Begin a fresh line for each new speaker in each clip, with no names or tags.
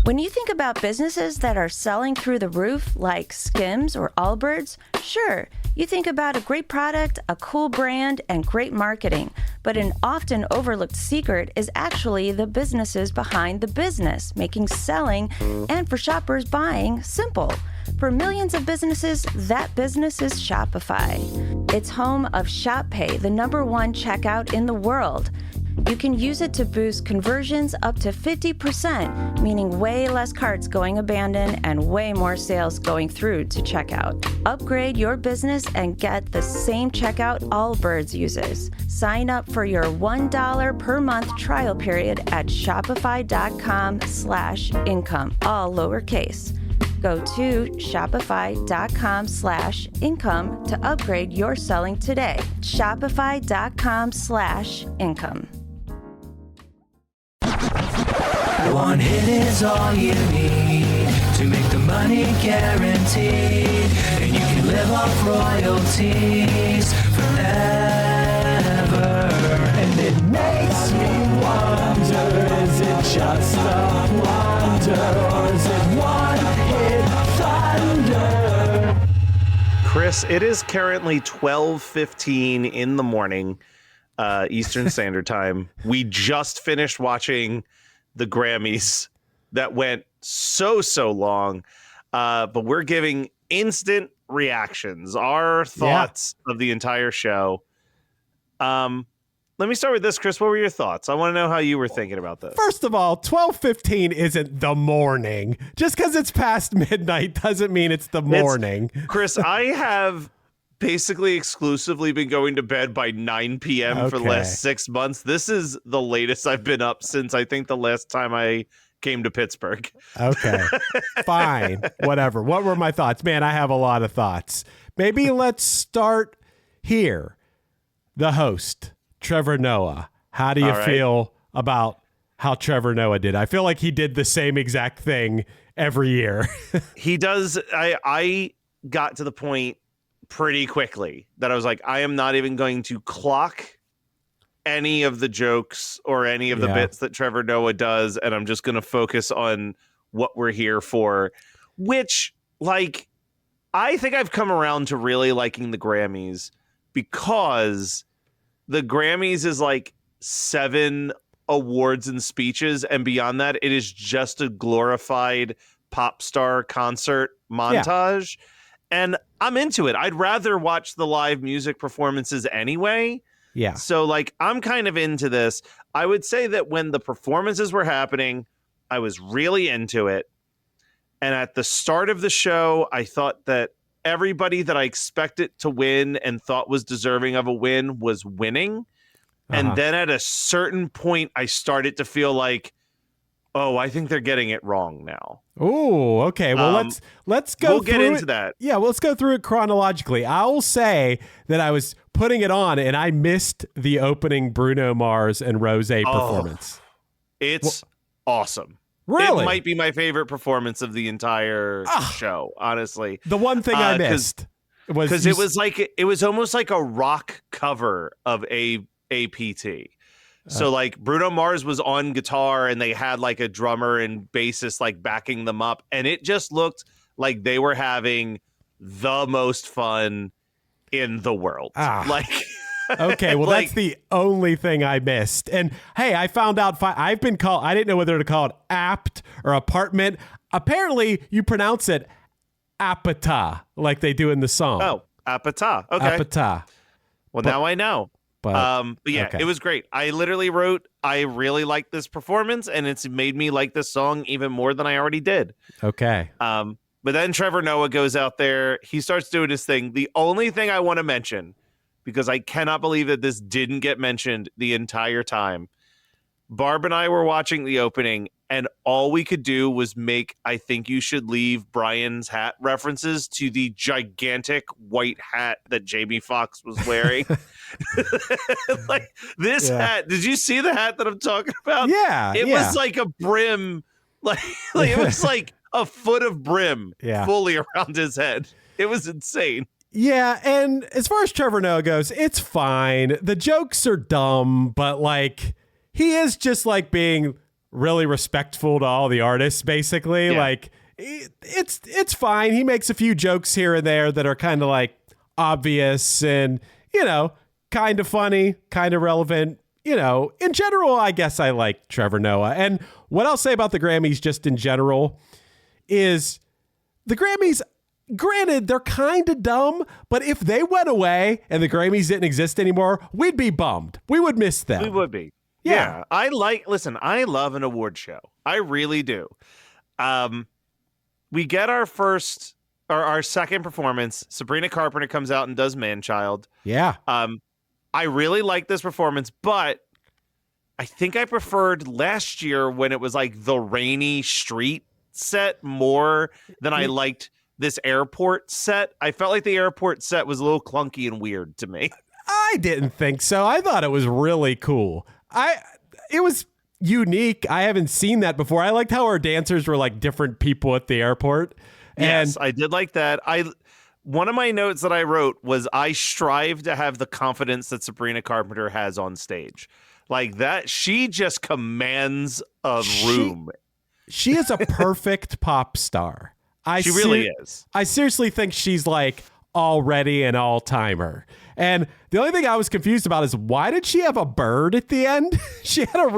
When you think about businesses that are selling through the roof, like Skims or Allbirds, sure, you think about a great product, a cool brand, and great marketing. But an often overlooked secret is actually the businesses behind the business, making selling and for shoppers buying simple. For millions of businesses, that business is Shopify. It's home of Shop Pay, the #1 checkout in the world. You can use it to boost conversions up to 50%, meaning way less carts going abandoned and way more sales going through to checkout. Upgrade your business and get the same checkout Allbirds uses. Sign up for your $1 per month trial period at shopify.com/income, all lowercase. Go to shopify.com/income to upgrade your selling today. Shopify.com/income.
One hit is all you need to make the money guaranteed, and you can live off royalties forever.
And it makes me wonder, is it just a wonder, or is it one hit thunder?
Chris, it is currently 12:15 in the morning, Eastern Standard Time. We just finished watching the Grammys that went so long, but we're giving instant reactions, our thoughts of the entire show. Let me start with this, Chris. What were your thoughts? I want to know how you were thinking about this.
First of all, 12:15 isn't the morning. Just because it's past midnight doesn't mean it's the morning.
Chris, I have basically exclusively been going to bed by 9 p.m. for the last 6 months. This is the latest I've been up since I think the last time I came to Pittsburgh.
Okay, fine, whatever. What were my thoughts? Man, I have a lot of thoughts. Maybe let's start here. The host, Trevor Noah. How do you feel about how Trevor Noah did? I feel like he did the same exact thing every year.
He does. I got to the point pretty quickly that I was like, I am not even going to clock any of the jokes or any of the bits that Trevor Noah does, and I'm just going to focus on what we're here for, which, like, I think I've come around to really liking the Grammys, because the Grammys is like 7 awards and speeches, and beyond that, it is just a glorified pop star concert montage. And I'm into it. I'd rather watch the live music performances anyway.
Yeah.
So, like, I'm kind of into this. I would say that when the performances were happening, I was really into it. And at the start of the show, I thought that everybody that I expected to win and thought was deserving of a win was winning. And then at a certain point, I started to feel like, oh, I think they're getting it wrong now.
Oh, okay. Well, let's go.
We'll get into that.
Yeah, well, let's go through it chronologically. I will say that I was putting it on and I missed the opening Bruno Mars and Rose performance.
It's awesome.
Really?
It might be my favorite performance of the entire show, honestly.
The one thing I missed was
because it was almost like a rock cover of APT. So like Bruno Mars was on guitar and they had like a drummer and bassist like backing them up, and it just looked like they were having the most fun in the world. Like,
okay, well,
like,
that's the only thing I missed. And hey, I found out I've been called, I didn't know whether to call it apt or apartment. Apparently you pronounce it apata, like they do in the song.
Oh, apata. Okay.
Apata.
Well, now I know. But yeah,
okay.
It was great. I literally wrote, I really like this performance, and it's made me like this song even more than I already did.
Okay.
But then Trevor Noah goes out there. He starts doing his thing. The only thing I want to mention, because I cannot believe that this didn't get mentioned the entire time, Barb and I were watching the opening, and all we could do was make I Think You Should Leave Brian's Hat references to the gigantic white hat that Jamie Foxx was wearing. Like this hat. Did you see the hat that I'm talking about?
Yeah.
It was like a brim. Like it was like a foot of brim fully around his head. It was insane.
Yeah, and as far as Trevor Noah goes, it's fine. The jokes are dumb, but like he is just like being really respectful to all the artists, basically.
Yeah.
Like, it's fine. He makes a few jokes here and there that are kind of like obvious and, kind of funny, kind of relevant. In general, I guess I like Trevor Noah. And what I'll say about the Grammys just in general is the Grammys, granted, they're kind of dumb, but if they went away and the Grammys didn't exist anymore, we'd be bummed. We would miss them.
We would be.
Yeah.
I love an award show. I really do. We get our second performance. Sabrina Carpenter comes out and does Man-Child.
Yeah.
I really like this performance, but I think I preferred last year when it was like the rainy street set more than I liked this airport set. I felt like the airport set was a little clunky and weird to me.
I didn't think so. I thought it was really cool. It was unique. I haven't seen that before. I liked how our dancers were like different people at the airport.
Yes, I did like that. One of my notes that I wrote was I strive to have the confidence that Sabrina Carpenter has on stage. Like that, she just commands a room.
She is a perfect pop star.
She really is.
I seriously think she's like already an all-timer. And the only thing I was confused about is why did she have a bird at the end? She had a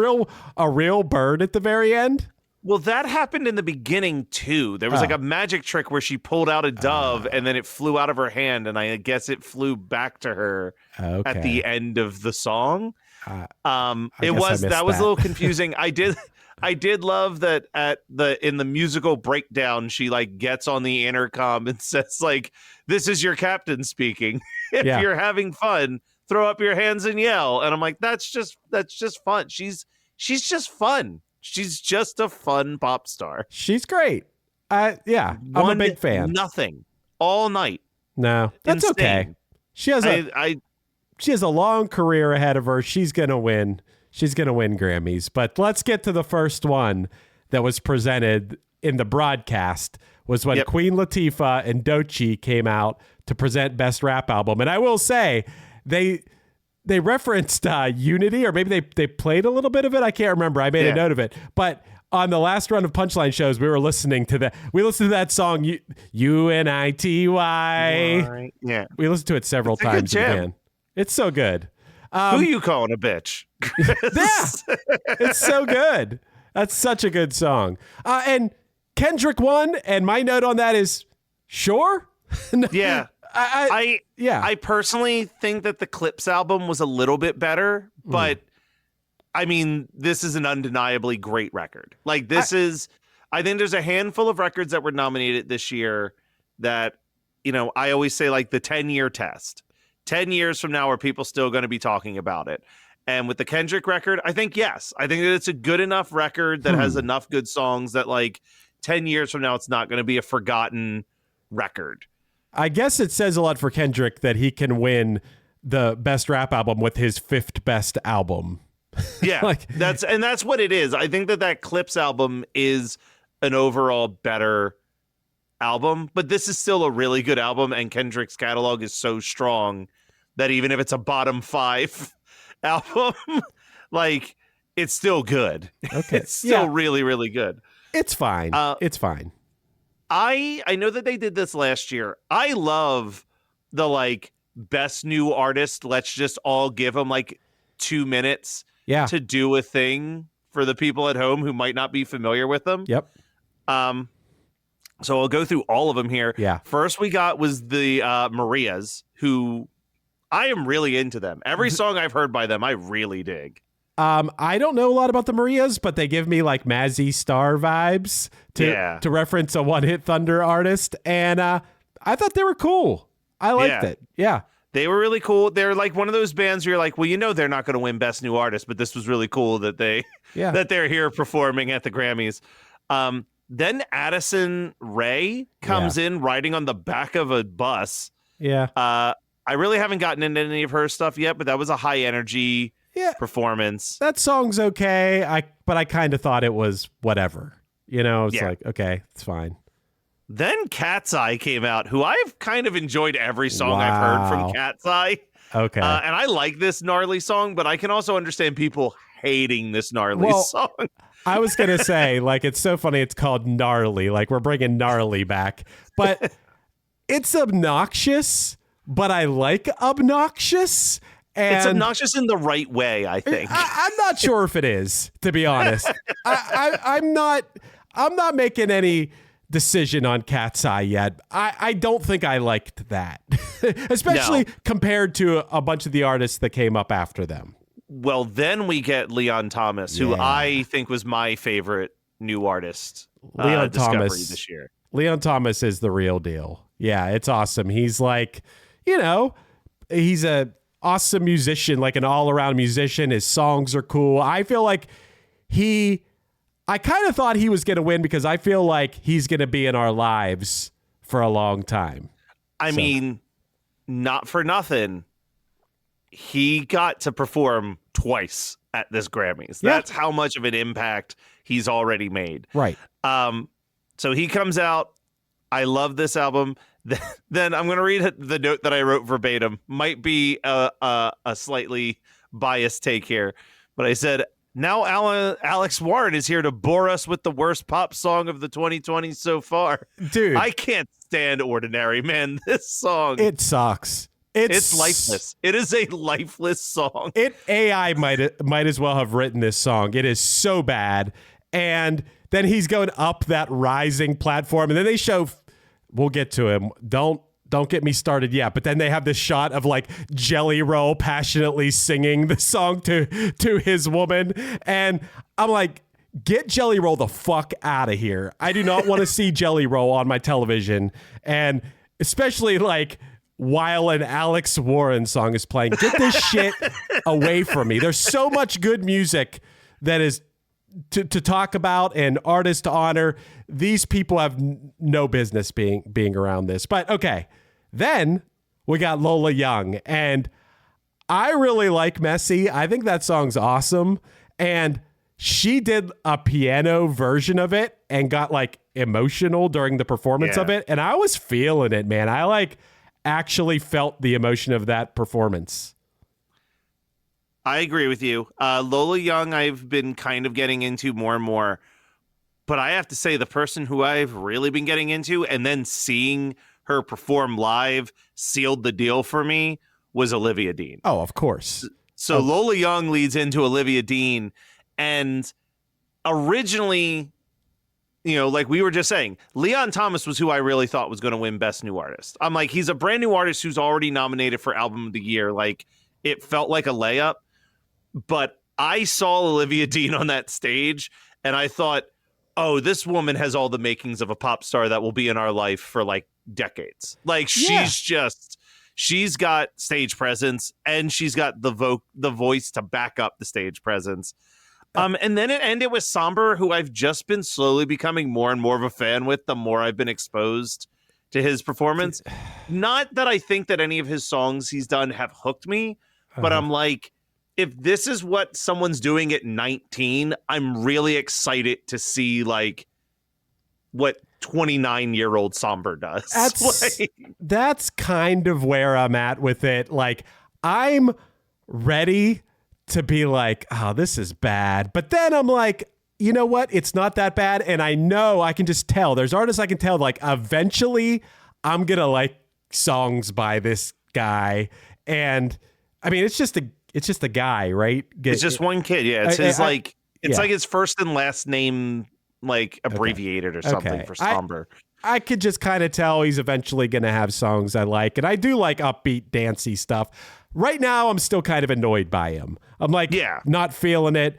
real bird at the very end.
Well, that happened in the beginning, too. There was like a magic trick where she pulled out a dove and then it flew out of her hand. And I guess it flew back to her at the end of the song. That was a little confusing. I did love that in the musical breakdown, she like gets on the intercom and says like, "This is your captain speaking. If you're having fun, throw up your hands and yell." And I'm like, that's just fun. She's just fun. She's just a fun pop star.
She's great. I'm a big fan.
Nothing all night.
No, that's
Insane.
okay. She has a long career ahead of her. She's gonna win. She's gonna win Grammys. But let's get to the first one that was presented in the broadcast. Was when Queen Latifah and Doechii came out to present Best Rap Album, and I will say they referenced Unity, or maybe they played a little bit of it. I can't remember. I made a note of it. But on the last run of Punchline shows, we listened to that song, Unity.
Yeah.
We listened to it several times again. It's so good.
Who you calling a bitch?
Yeah, it's so good. That's such a good song. And Kendrick won, and my note on that is, sure?
Yeah. I personally think that the Clips album was a little bit better, but I mean, this is an undeniably great record. Like I think there's a handful of records that were nominated this year that, I always say like the 10-year test. 10 years from now, are people still going to be talking about it? And with the Kendrick record, I think yes. I think that it's a good enough record that has enough good songs that like 10 years from now, it's not going to be a forgotten record.
I guess it says a lot for Kendrick that he can win the Best Rap Album with his fifth best album.
Yeah, that's what it is. I think that Clips album is an overall better album, but this is still a really good album, and Kendrick's catalog is so strong that even if it's a bottom 5 album, like it's still good. Okay. It's still really, really good.
It's fine. It's fine.
I know that they did this last year. I love the like best new artist. Let's just all give them like 2 minutes to do a thing for the people at home who might not be familiar with them.
Yep.
So I'll go through all of them here.
Yeah.
First we got was the Marias, who I am really into them. Every song I've heard by them, I really dig.
I don't know a lot about the Marias, but they give me like Mazzy Star vibes to reference a one-hit thunder artist. And I thought they were cool. I liked it. Yeah.
They were really cool. They're like one of those bands where you're like, well, they're not going to win Best New Artist, but this was really cool that that they're here performing at the Grammys. Then Addison Rae comes in riding on the back of a bus.
Yeah.
I really haven't gotten into any of her stuff yet, but that was a high energy performance.
That song's okay. But I kind of thought it was whatever. It's like, okay, it's fine.
Then Cat's Eye came out, who I've kind of enjoyed every song I've heard from Cat's Eye.
Okay.
And I like this gnarly song, but I can also understand people hating this gnarly song.
I was going to say, like, it's so funny. It's called Gnarly. Like, we're bringing Gnarly back. But it's obnoxious, but I like obnoxious. And
it's obnoxious in the right way, I think.
I'm not sure if it is, to be honest. I'm not making any decision on Cat's Eye yet. I don't think I liked that, especially compared to a bunch of the artists that came up after them.
Well, then we get Leon Thomas, who I think was my favorite new artist discovery this year.
Leon Thomas is the real deal. Yeah, it's awesome. He's like, he's a awesome musician, like an all-around musician. His songs are cool. I feel like I kind of thought he was going to win because I feel like he's going to be in our lives for a long time.
I mean, not for nothing. He got to perform twice at this Grammys.
Yeah.
That's how much of an impact he's already made.
Right.
So he comes out. I love this album. Then I'm going to read the note that I wrote verbatim. Might be a slightly biased take here, but I said, now Alex Warren is here to bore us with the worst pop song of the 2020s so far.
Dude.
I can't stand Ordinary, man. This song.
It sucks.
It's lifeless. It is a lifeless song.
AI might as well have written this song. It is so bad. And then he's going up that rising platform. And then they show, we'll get to him. Don't get me started yet. But then they have this shot of like Jelly Roll passionately singing the song to his woman. And I'm like, get Jelly Roll the fuck out of here. I do not want to see Jelly Roll on my television. And especially like while an Alex Warren song is playing. Get this shit away from me. There's so much good music that is to talk about and artists to honor. These people have no business being around this. But okay, then we got Lola Young, and I really like Messy. I think that song's awesome. And she did a piano version of it and got like emotional during the performance of it. And I was feeling it, man. I like actually felt the emotion of that performance.
I agree with you. Lola Young, I've been kind of getting into more and more, but I have to say the person who I've really been getting into and then seeing her perform live sealed the deal for me was Olivia Dean.
Oh, of course.
So Lola Young leads into Olivia Dean, and originally, like we were just saying, Leon Thomas was who I really thought was going to win Best New Artist. I'm like, he's a brand new artist who's already nominated for Album of the Year. Like, it felt like a layup. But I saw Olivia Dean on that stage, and I thought, oh, this woman has all the makings of a pop star that will be in our life for like decades. Like, she's got stage presence, and she's got the voice to back up the stage presence. And then it ended with Somber, who I've just been slowly becoming more and more of a fan with the more I've been exposed to his performance. Not that I think that any of his songs he's done have hooked me, but I'm like, if this is what someone's doing at 19, I'm really excited to see like what 29-year-old Somber does.
That's kind of where I'm at with it. Like, I'm ready to be like, oh, this is bad. But then I'm like, you know what? It's not that bad. And I know I can just tell. There's artists I can tell, like, eventually I'm going to like songs by this guy. And I mean, it's just a guy, right?
It's just one kid. Yeah. It's like his first and last name, like abbreviated or something for Somber.
I could just kind of tell he's eventually going to have songs I like. And I do like upbeat, dancey stuff. Right now, I'm still kind of annoyed by him. I'm like, not feeling it.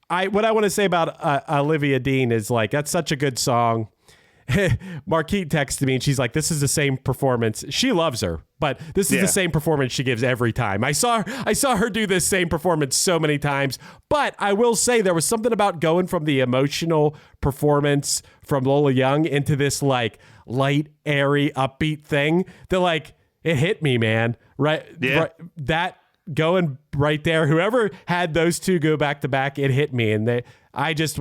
What I want to say about Olivia Dean is like, that's such a good song. Marquette texted me and she's like, this is the same performance. She loves her, but this is the same performance she gives every time. I saw her do this same performance so many times, but I will say there was something about going from the emotional performance from Lola Young into this like light, airy, upbeat thing that like, it hit me, man. Right. That going right there, whoever had those two go back to back, it hit me. And I just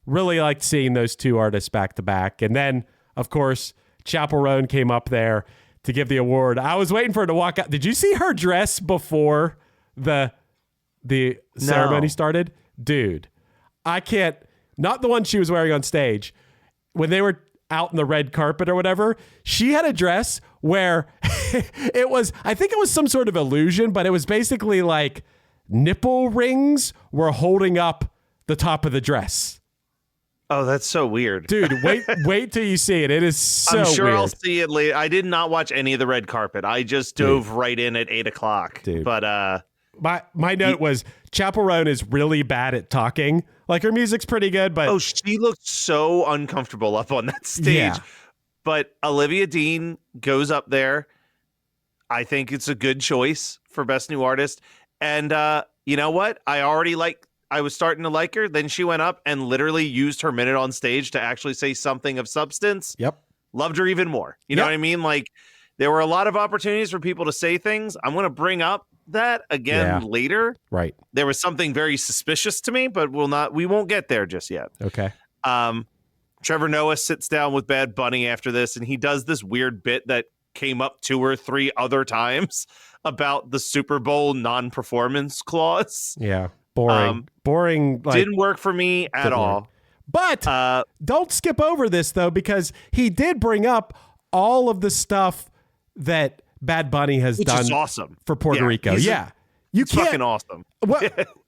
really liked seeing those two artists back to back. And then, of course, Chappell Roan came up there to give the award. I was waiting for her to walk out. Did you see her dress before the the ceremony started? Dude, I can't, not the one she was wearing on stage. When they were out in the red carpet or whatever, she had a dress where I think it was some sort of illusion, but it was basically like nipple rings were holding up the top of the dress.
Oh, that's so weird.
Dude, wait till you see it. It is so
I'm sure
weird.
I'll see it later. I did not watch any of the red carpet. I just dove right in at 8:00.
Dude.
But
my note was Chappell Roan is really bad at talking. Like, her music's pretty good, but
she looked so uncomfortable up on that stage.
Yeah.
But Olivia Dean goes up there. I think it's a good choice for Best New Artist. And you know what? I was starting to like her. Then she went up and literally used her minute on stage to actually say something of substance.
Yep.
Loved her even more. You know what I mean? Like, there were a lot of opportunities for people to say things. I'm going to bring up that again later.
Right.
There was something very suspicious to me, but we won't get there just yet.
Okay.
Trevor Noah sits down with Bad Bunny after this, and he does this weird bit that came up 2 or 3 other times about the Super Bowl non-performance clause.
Yeah. Boring. Like,
didn't work for me at all.
But don't skip over this, though, because he did bring up all of the stuff that Bad Bunny has
Which
done
is awesome.
for Puerto Rico. You
it's
can't,
fucking awesome.
Well,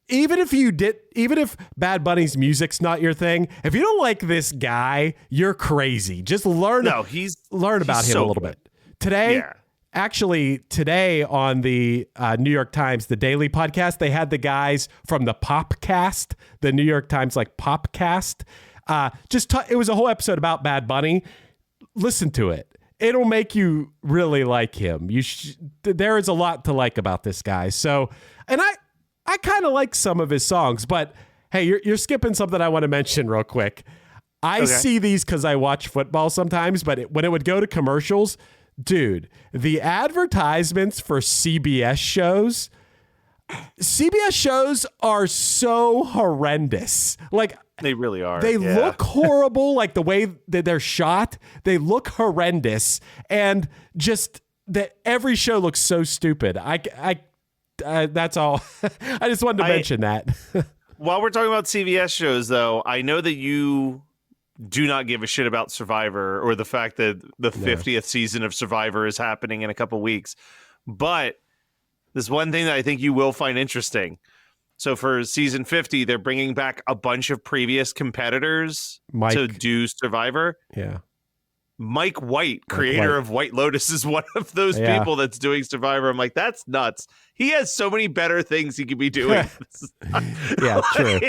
even if Bad Bunny's music's not your thing, if you don't like this guy, you're crazy. Just learn about him a little bit. Today on the New York Times, the Daily Podcast, they had the guys from the Popcast, the New York Times Popcast. It was a whole episode about Bad Bunny. Listen to it. It'll make you really like him. There is a lot to like about this guy. So, and I kind of like some of his songs, but hey, you're skipping something I want to mention real quick. I see these because I watch football sometimes, but when it would go to commercials, dude, the advertisements for CBS shows are so horrendous. Like,
they really are.
They look horrible, like the way that they're shot. They look horrendous, and just that every show looks so stupid. That's all. I just wanted to mention that.
While we're talking about CBS shows, though, I know that you do not give a shit about Survivor or the fact that the 50th season of Survivor is happening in a couple weeks. But there's one thing that I think you will find interesting. So for season 50, they're bringing back a bunch of previous competitors to do Survivor.
Yeah.
Mike White, creator of White Lotus, is one of those people that's doing Survivor. I'm like, that's nuts. He has so many better things he could be doing.
Yeah, true.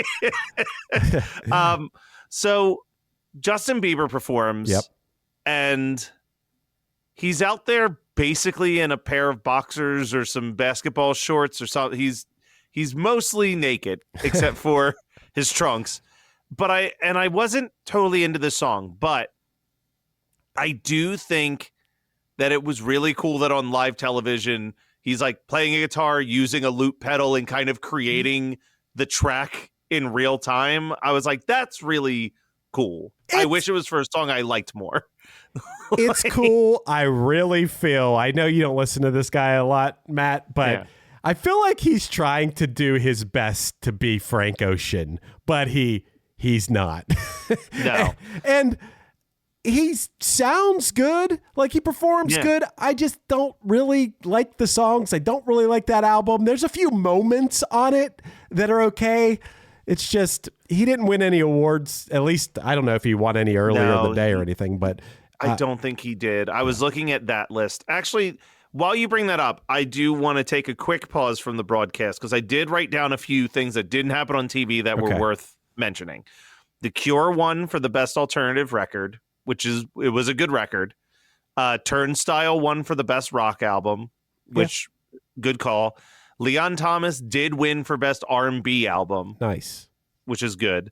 So Justin Bieber performs, and he's out there basically in a pair of boxers or some basketball shorts or something. He's mostly naked except for his trunks. But I wasn't totally into this song, but I do think that it was really cool that on live television, he's like playing a guitar, using a loop pedal, and kind of creating the track in real time. I was like, that's really cool. I wish it was for a song I liked more.
It's cool. I really feel, I know you don't listen to this guy a lot, Matt, but I feel like he's trying to do his best to be Frank Ocean, but he's not.
No.
And he sounds good. Like, he performs good. I just don't really like the songs. I don't really like that album. There's a few moments on it that are okay. It's just, he didn't win any awards. At least, I don't know if he won any earlier in the day or anything, but
I don't think he did. I was looking at that list. Actually, while you bring that up, I do want to take a quick pause from the broadcast because I did write down a few things that didn't happen on TV that were worth mentioning. The Cure won for the best alternative record, it was a good record. Turnstile won for the best rock album, which good call. Leon Thomas did win for best R&B album.
Nice.
Which is good.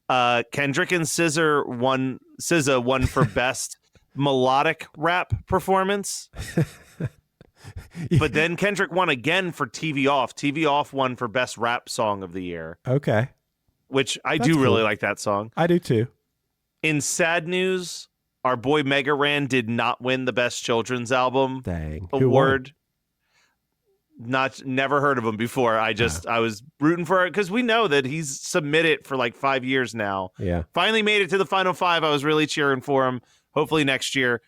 Kendrick and SZA won for best melodic rap performance. But then Kendrick won again for TV Off. TV Off won for best rap song of the year.
Okay.
Which That's do really like that song.
I do too.
In sad news, our boy Mega Ran did not win the best children's album
award.
never heard of him before. I was rooting for it because we know that he's submitted for like 5 years now.
Yeah.
Finally made it to the final 5. I was really cheering for him. Hopefully next year.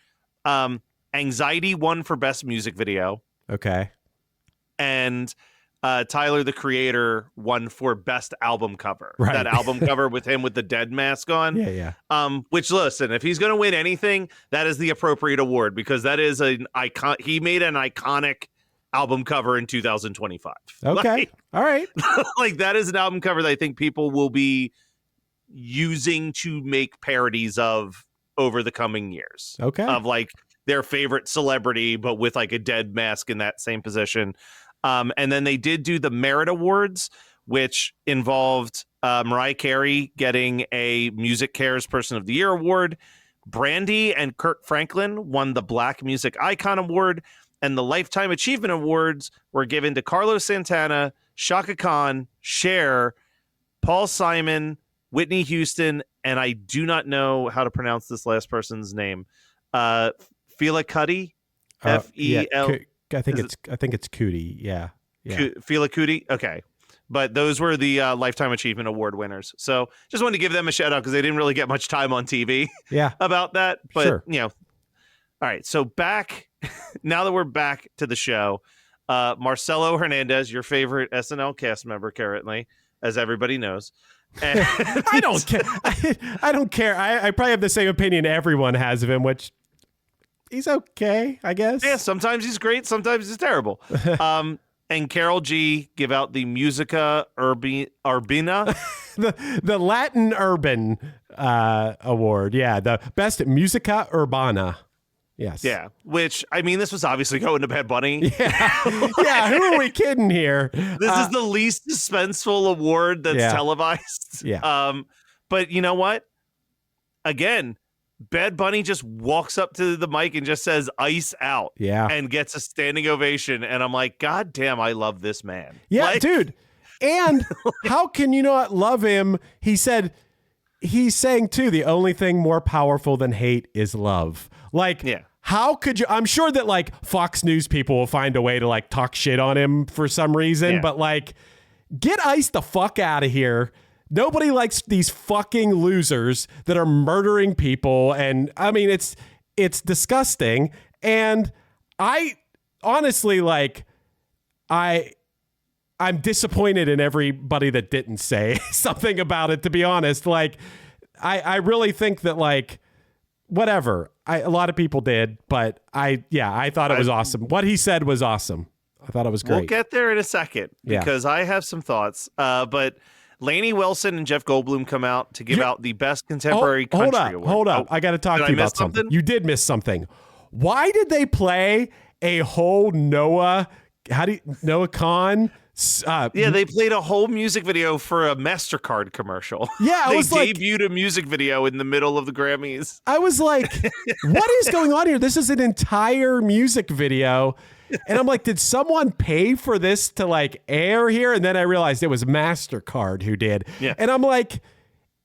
Anxiety won for best music video.
Okay.
And Tyler, the Creator, won for best album cover.
Right.
That album cover with him with the dead mask on.
Yeah.
Which, listen, if he's going to win anything, that is the appropriate award because that is an icon. He made an iconic album cover in 2025.
Okay. All right.
Like that is an album cover that I think people will be using to make parodies of over the coming years.
Okay.
Of like their favorite celebrity, but with like a dead mask in that same position. And then they did do the Merit Awards, which involved Mariah Carey getting a Music Cares Person of the Year award. Brandy and Kirk Franklin won the Black Music Icon Award. And the Lifetime Achievement Awards were given to Carlos Santana, Shaka Khan, Cher, Paul Simon, Whitney Houston, and I do not know how to pronounce this last person's name. Fela Kuti, F-E-L.
I think it's Cootie. Yeah.
Fela Kuti. Okay. But those were the Lifetime Achievement Award winners. So just wanted to give them a shout out because they didn't really get much time on TV about that. But,
sure.
All right. So now that we're back to the show, Marcelo Hernandez, your favorite SNL cast member currently, as everybody knows. And
I don't care. I don't care. I probably have the same opinion everyone has of him, which he's okay, I guess.
Yeah, sometimes he's great, sometimes he's terrible. And Carol G give out the Musica Urbana.
the Latin Urban Award. Yeah, the best Musica Urbana. Yes.
Yeah, which, I mean, this was obviously going to Bad Bunny.
Yeah, who are we kidding here?
This is the least suspenseful award that's televised.
Yeah.
But you know what? Again, Bad Bunny just walks up to the mic and just says "ice out," and gets a standing ovation. And I'm like, God damn, I love this man.
Yeah,
like,
dude. And how can you not love him? He said, he's saying too, the only thing more powerful than hate is love. Like, how could you? I'm sure that like Fox News people will find a way to like talk shit on him for some reason, but like, get Ice the fuck out of here. Nobody likes these fucking losers that are murdering people. And I mean, it's disgusting. And I honestly, like, I'm disappointed in everybody that didn't say something about it, to be honest. Like, I really think that, like, whatever. A lot of people did, but I thought it was awesome. What he said was awesome. I thought it was great.
We'll get there in a second because I have some thoughts. But Lainey Wilson and Jeff Goldblum come out to give out the Best Contemporary Country Award.
Hold up. I got to talk to you about something. You did miss something. Why did they play a whole Noah Khan?
They played a whole music video for a MasterCard commercial.
Yeah,
they debuted a music video in the middle of the Grammys.
I was like, what is going on here? This is an entire music video. And I'm like, did someone pay for this to like air here? And then I realized it was MasterCard who did. Yeah. And I'm like,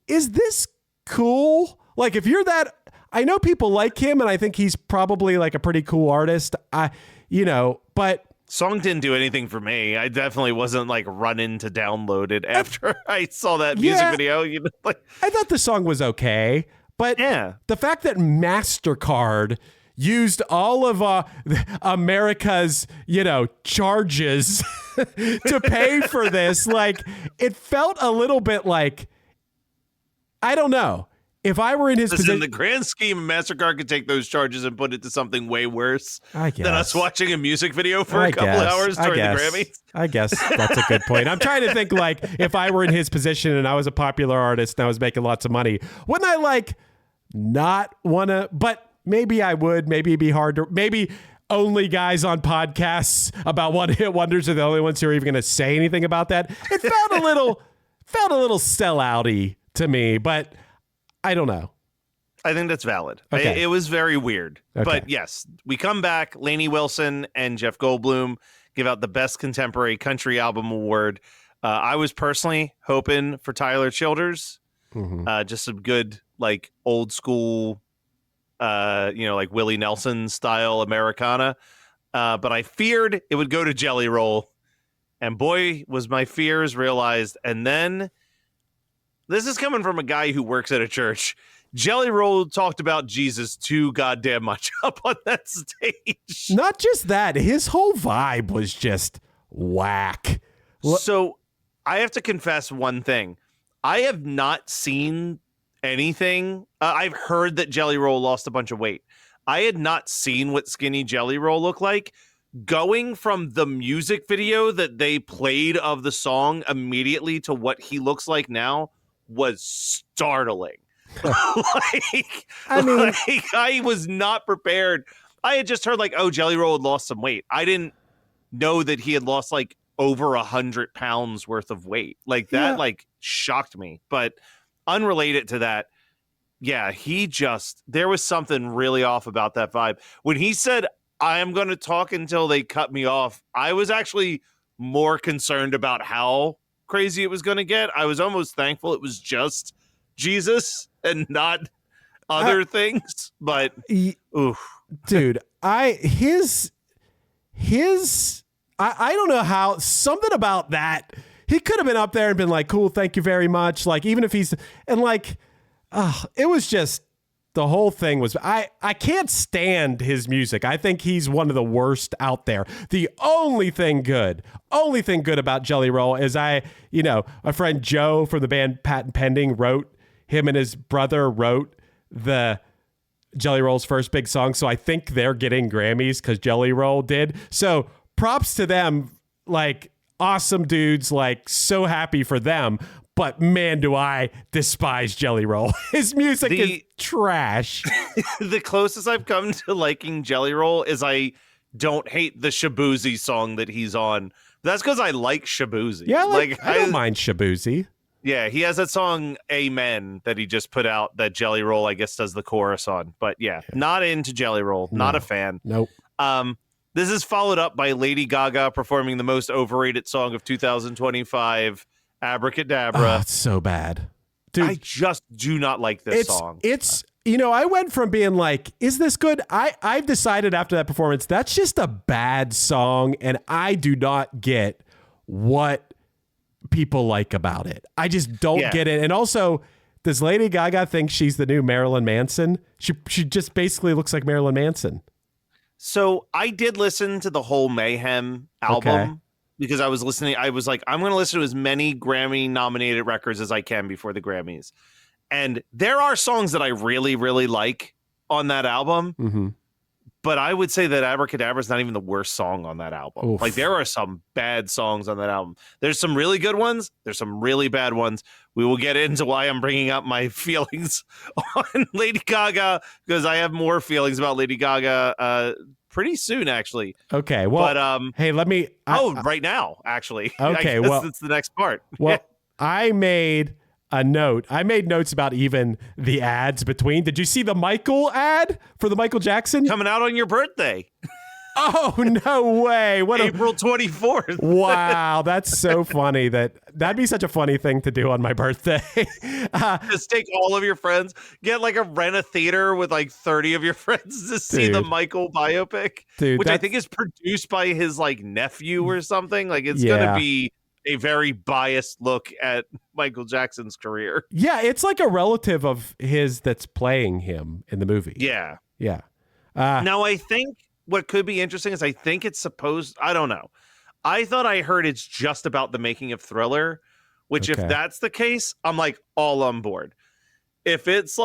is this cool? Like, if you're that, I know people like him and I think he's probably like a pretty cool artist. But
song didn't do anything for me. I definitely wasn't like running to download it after I saw that music video.
I thought the song was okay, but the fact that MasterCard used all of America's, charges to pay for this, like, it felt a little bit like, I don't know. If I were in his position,
in the grand scheme, MasterCard could take those charges and put it to something way worse than us watching a music video for a couple hours during the Grammys.
I guess that's a good point. I'm trying to think, like, if I were in his position and I was a popular artist and I was making lots of money, wouldn't I, like, not want to? But maybe I would. Maybe it'd be hard to. Maybe only guys on podcasts about one-hit wonders are the only ones who are even going to say anything about that. It felt a little sellouty to me, but I don't know.
I think that's valid.
Okay.
It was very weird.
Okay.
But yes, we come back. Lainey Wilson and Jeff Goldblum give out the Best Contemporary Country Album Award. I was personally hoping for Tyler Childers. Just some good, like, old school, like Willie Nelson style Americana. but I feared it would go to Jelly Roll. And boy, was my fears realized. And then, this is coming from a guy who works at a church. Jelly Roll talked about Jesus too goddamn much up on that stage.
Not just that, his whole vibe was just whack.
So I have to confess one thing. I have not seen anything. I've heard that Jelly Roll lost a bunch of weight. I had not seen what skinny Jelly Roll looked like. Going from the music video that they played of the song immediately to what he looks like now was startling. I was not prepared. I had just heard Jelly Roll had lost some weight. I didn't know that he had lost over 100 pounds worth of weight. That shocked me. But unrelated to that, yeah, there was something really off about that vibe. When he said, I am going to talk until they cut me off, I was actually more concerned about how crazy it was going to get. I was almost thankful it was just Jesus and not other things. But oof.
Dude, I don't know how, something about that, he could have been up there and been like, cool, thank you very much. Even if he's, and it was just, the whole thing was, I can't stand his music. I think he's one of the worst out there. The only thing good about Jelly Roll is a friend Joe from the band Patent Pending him and his brother wrote the Jelly Roll's first big song. So I think they're getting Grammys because Jelly Roll did. So props to them, awesome dudes, so happy for them. But man, do I despise Jelly Roll. His music is trash.
The closest I've come to liking Jelly Roll is I don't hate the Shabuzi song that he's on. That's because I like Shabuzi.
Yeah, I don't mind Shabuzi.
Yeah, he has that song Amen that he just put out that Jelly Roll, I guess, does the chorus on. But yeah, not into Jelly Roll. Not a fan.
Nope.
This is followed up by Lady Gaga performing the most overrated song of 2025, Abracadabra.
Oh, it's so bad. Dude,
I just do not like this song.
It's I went from being like, is this good? I've decided after that performance, that's just a bad song, and I do not get what people like about it. I just don't get it. And also, does Lady Gaga think she's the new Marilyn Manson? She just basically looks like Marilyn Manson.
So I did listen to the whole Mayhem album because I was listening. I was like, I'm going to listen to as many Grammy nominated records as I can before the Grammys. And there are songs that I really, really like on that album. Mm-hmm. But I would say that Abracadabra is not even the worst song on that album.
Oof.
There are some bad songs on that album. There's some really good ones. There's some really bad ones. We will get into why I'm bringing up my feelings on Lady Gaga, because I have more feelings about Lady Gaga pretty soon, actually.
Okay. Well,
but,
hey, let me.
Right now, actually.
Okay. Well,
that's the next part.
Well, I made a note. I made notes about even the ads between. Did you see the Michael ad for the Michael Jackson?
Coming out on your birthday.
Oh, no way.
April 24th.
Wow. That's so funny. That'd be such a funny thing to do on my birthday.
Just take all of your friends, get rent a theater with 30 of your friends to see the Michael biopic, which I think is produced by his nephew or something. It's going to be a very biased look at Michael Jackson's career.
Yeah, it's like a relative of his that's playing him in the movie.
Yeah.
Yeah.
Now, I think what could be interesting is I think it's I don't know. I thought I heard it's just about the making of Thriller, which if that's the case, I'm all on board. If it's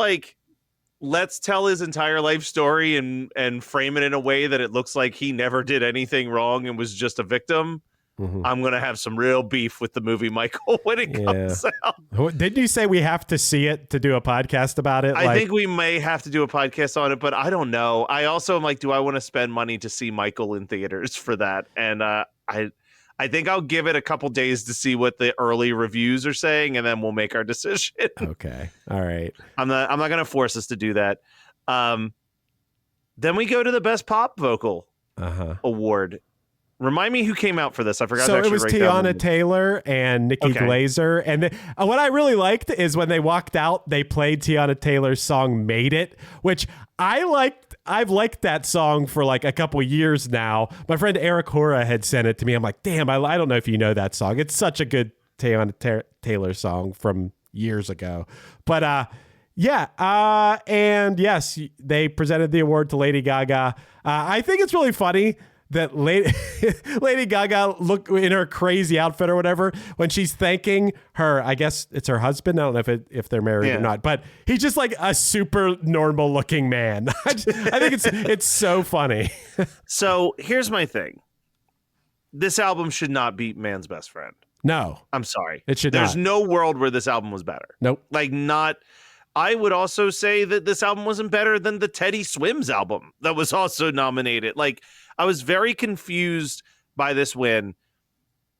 let's tell his entire life story and frame it in a way that it looks like he never did anything wrong and was just a victim, I'm going to have some real beef with the movie Michael when it comes out.
Didn't you say we have to see it to do a podcast about it?
I think we may have to do a podcast on it, but I don't know. I also am do I want to spend money to see Michael in theaters for that? And I think I'll give it a couple days to see what the early reviews are saying, and then we'll make our decision.
Okay. All right.
I'm not going to force us to do that. Then we go to the Best Pop Vocal Award. Remind me who came out for this. I forgot.
So it was Tiana Taylor and Nikki Glaser. And what I really liked is when they walked out, they played Tiana Taylor's song "Made It," which I liked. I've liked that song for like a couple years now. My friend Eric Hora had sent it to me. I'm like, damn, I don't know if you know that song. It's such a good Taylor song from years ago. But and yes, they presented the award to Lady Gaga. I think it's really funny that Lady Gaga look in her crazy outfit or whatever when she's thanking her, I guess it's her husband. I don't know if they're married or not, but he's just like a super normal looking man. I think it's so funny.
So here's my thing. This album should not beat Man's Best Friend.
No.
I'm sorry.
It should
There's
not.
no world where this album was better.
Nope.
I would also say that this album wasn't better than the Teddy Swims album that was also nominated. Like, I was very confused by this win,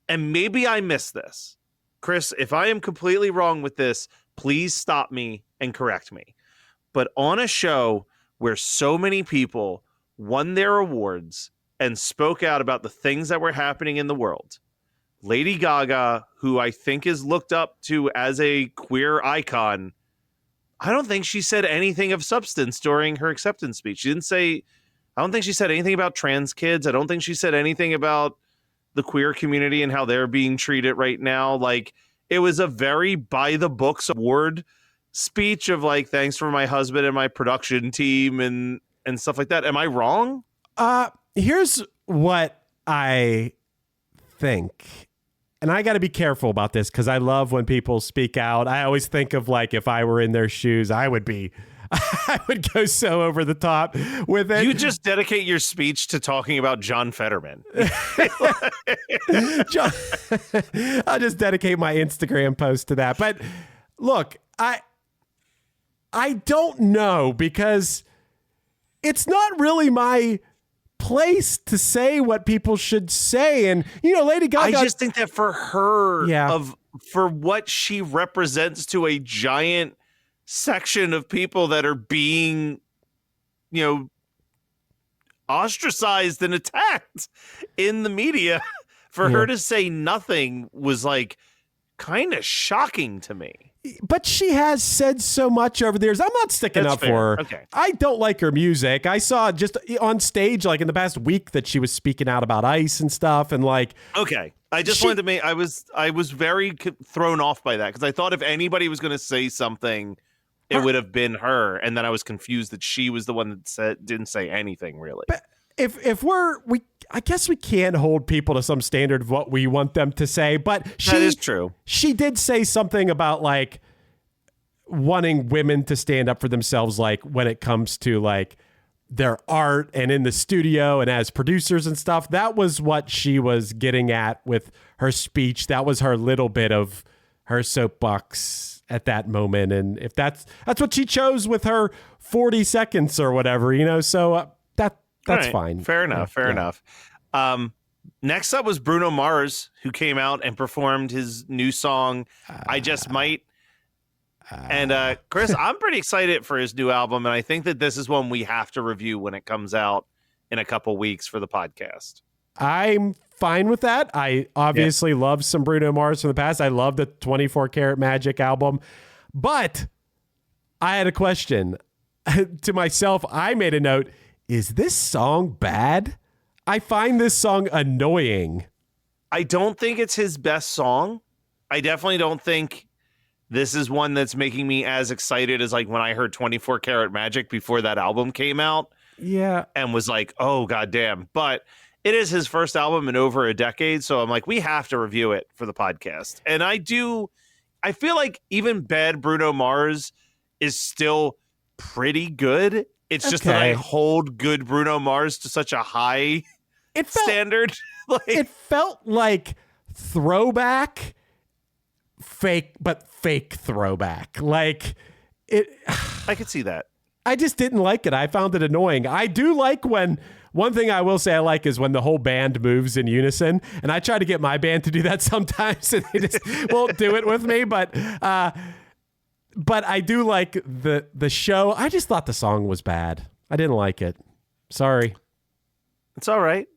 and maybe I missed this. Chris, if I am completely wrong with this, please stop me and correct me. But on a show where so many people won their awards and spoke out about the things that were happening in the world, Lady Gaga, who I think is looked up to as a queer icon, I don't think she said anything of substance during her acceptance speech. I don't think she said anything about trans kids. I don't think she said anything about the queer community and how they're being treated right now. Like, it was a very by the books award speech of like, thanks for my husband and my production team and stuff like that. Am I wrong?
Here's what I think. And I got to be careful about this because I love when people speak out. I always think of like, if I were in their shoes, I would go so over the top with it.
You just dedicate your speech to talking about John Fetterman.
I'll just dedicate my Instagram post to that. But look, I don't know because it's not really my place to say what people should say. And, Lady Gaga.
I just think that for her,
Yeah.
For what she represents to a giant section of people that are being, ostracized and attacked in the media, for her to say nothing was like kind of shocking to me.
But she has said so much over the years. I'm not sticking
That's
up
fair.
for her.
Okay.
I don't like her music. I saw just on stage, like in the past week, that she was speaking out about ICE and stuff. And like,
okay, I just wanted to make. I was very thrown off by that because I thought if anybody was going to say something, it would have been her. And then I was confused that she was the one that didn't say anything really.
But if I guess we can't hold people to some standard of what we want them to say, but
that is true.
She did say something about like wanting women to stand up for themselves, like when it comes to like their art and in the studio and as producers and stuff. That was what she was getting at with her speech. That was her little bit of her soapbox at that moment. And if that's what she chose with her 40 seconds or whatever, so that's
right.
fine.
Fair enough. Fair enough. Next up was Bruno Mars, who came out and performed his new song, I Just Might. And Chris, I'm pretty excited for his new album, and I think that this is one we have to review when it comes out in a couple weeks for the podcast.
I'm fine with that. I obviously love some Bruno Mars from the past. I love the 24 Karat Magic album. But I had a question to myself. I made a note. Is this song bad? I find this song annoying.
I don't think it's his best song. I definitely don't think this is one that's making me as excited as like when I heard 24 Karat Magic before that album came out.
Yeah.
And was like, oh, goddamn. But it is his first album in over a decade. So I'm like, we have to review it for the podcast. And I feel like even bad Bruno Mars is still pretty good. It's just that I hold good Bruno Mars to such a high standard.
It felt like throwback, fake throwback. Like it.
I could see that.
I just didn't like it. I found it annoying. I do like when, one thing I will say I like is when the whole band moves in unison. And I try to get my band to do that sometimes and they just won't do it with me. But I do like the show. I just thought the song was bad. I didn't like it. Sorry.
It's all right.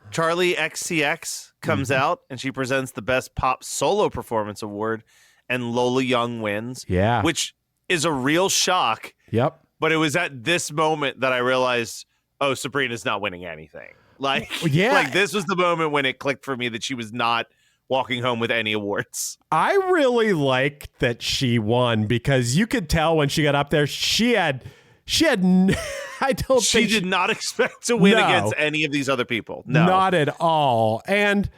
Charlie XCX comes out and she presents the Best Pop Solo Performance Award, and Lola Young wins.
Yeah.
Which is a real shock.
Yep.
But it was at this moment that I realized, oh, Sabrina's not winning anything. Like,
yeah.
like this was the moment when it clicked for me that she was not walking home with any awards.
I really liked that she won because you could tell when she got up there, she had I don't
She
think
did not expect to win against any of these other people. No,
not at all. And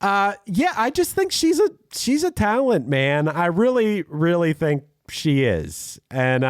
yeah, I just think she's a talent, man. I really, really think she is. And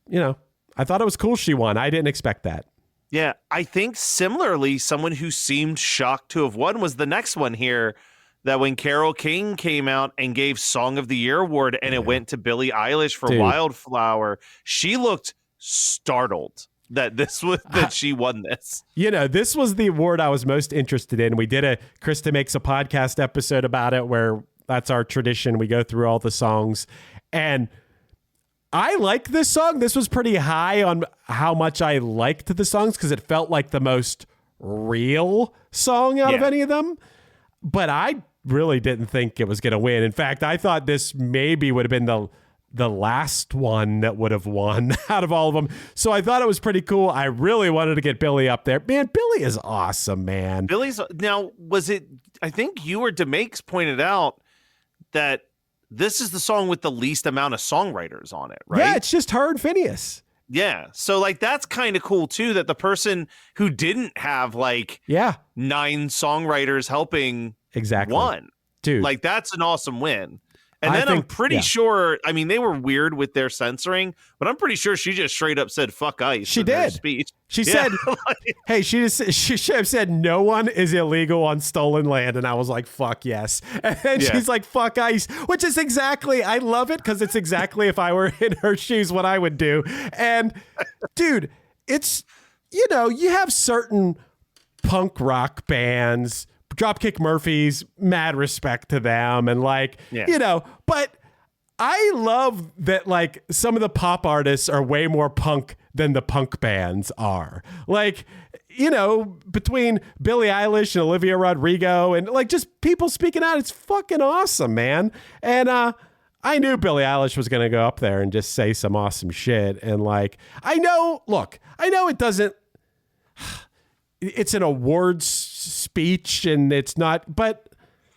you know, I thought it was cool she won. I didn't expect that.
Yeah, I think similarly, someone who seemed shocked to have won was the next one here. That when Carole King came out and gave Song of the Year award and it went to Billie Eilish for Wildflower, she looked startled that she won this.
You know, this was the award I was most interested in. We did a Krista Makes a Podcast episode about it where that's our tradition. We go through all the songs. And I like this song. This was pretty high on how much I liked the songs because it felt like the most real song out of any of them. But I really didn't think it was going to win. In fact, I thought this maybe would have been the last one that would have won out of all of them. So I thought it was pretty cool. I really wanted to get Billie up there. Man, Billie is awesome, man.
Now, was it, I think you or DeMakes pointed out that this is the song with the least amount of songwriters on it, right?
Yeah, it's just her and Phineas.
Yeah. So like that's kind of cool too, that the person who didn't have like 9 songwriters helping won. Dude. Like that's an awesome win. And then I'm pretty sure, I mean, they were weird with their censoring, but I'm pretty sure she just straight up said fuck ICE.
She did.
Speech.
She said, hey, she should have said no one is illegal on stolen land. And I was like, fuck yes. And then she's like, fuck ICE, which is exactly, I love it because it's exactly if I were in her shoes, what I would do. And dude, it's, you know, you have certain punk rock bands, Dropkick Murphys, mad respect to them. And like, you know, but I love that like some of the pop artists are way more punk than the punk bands are. Like, you know, between Billie Eilish and Olivia Rodrigo and like just people speaking out, it's fucking awesome, man. And I knew Billie Eilish was going to go up there and just say some awesome shit. And like, I know it doesn't, it's an awards speech and it's not, but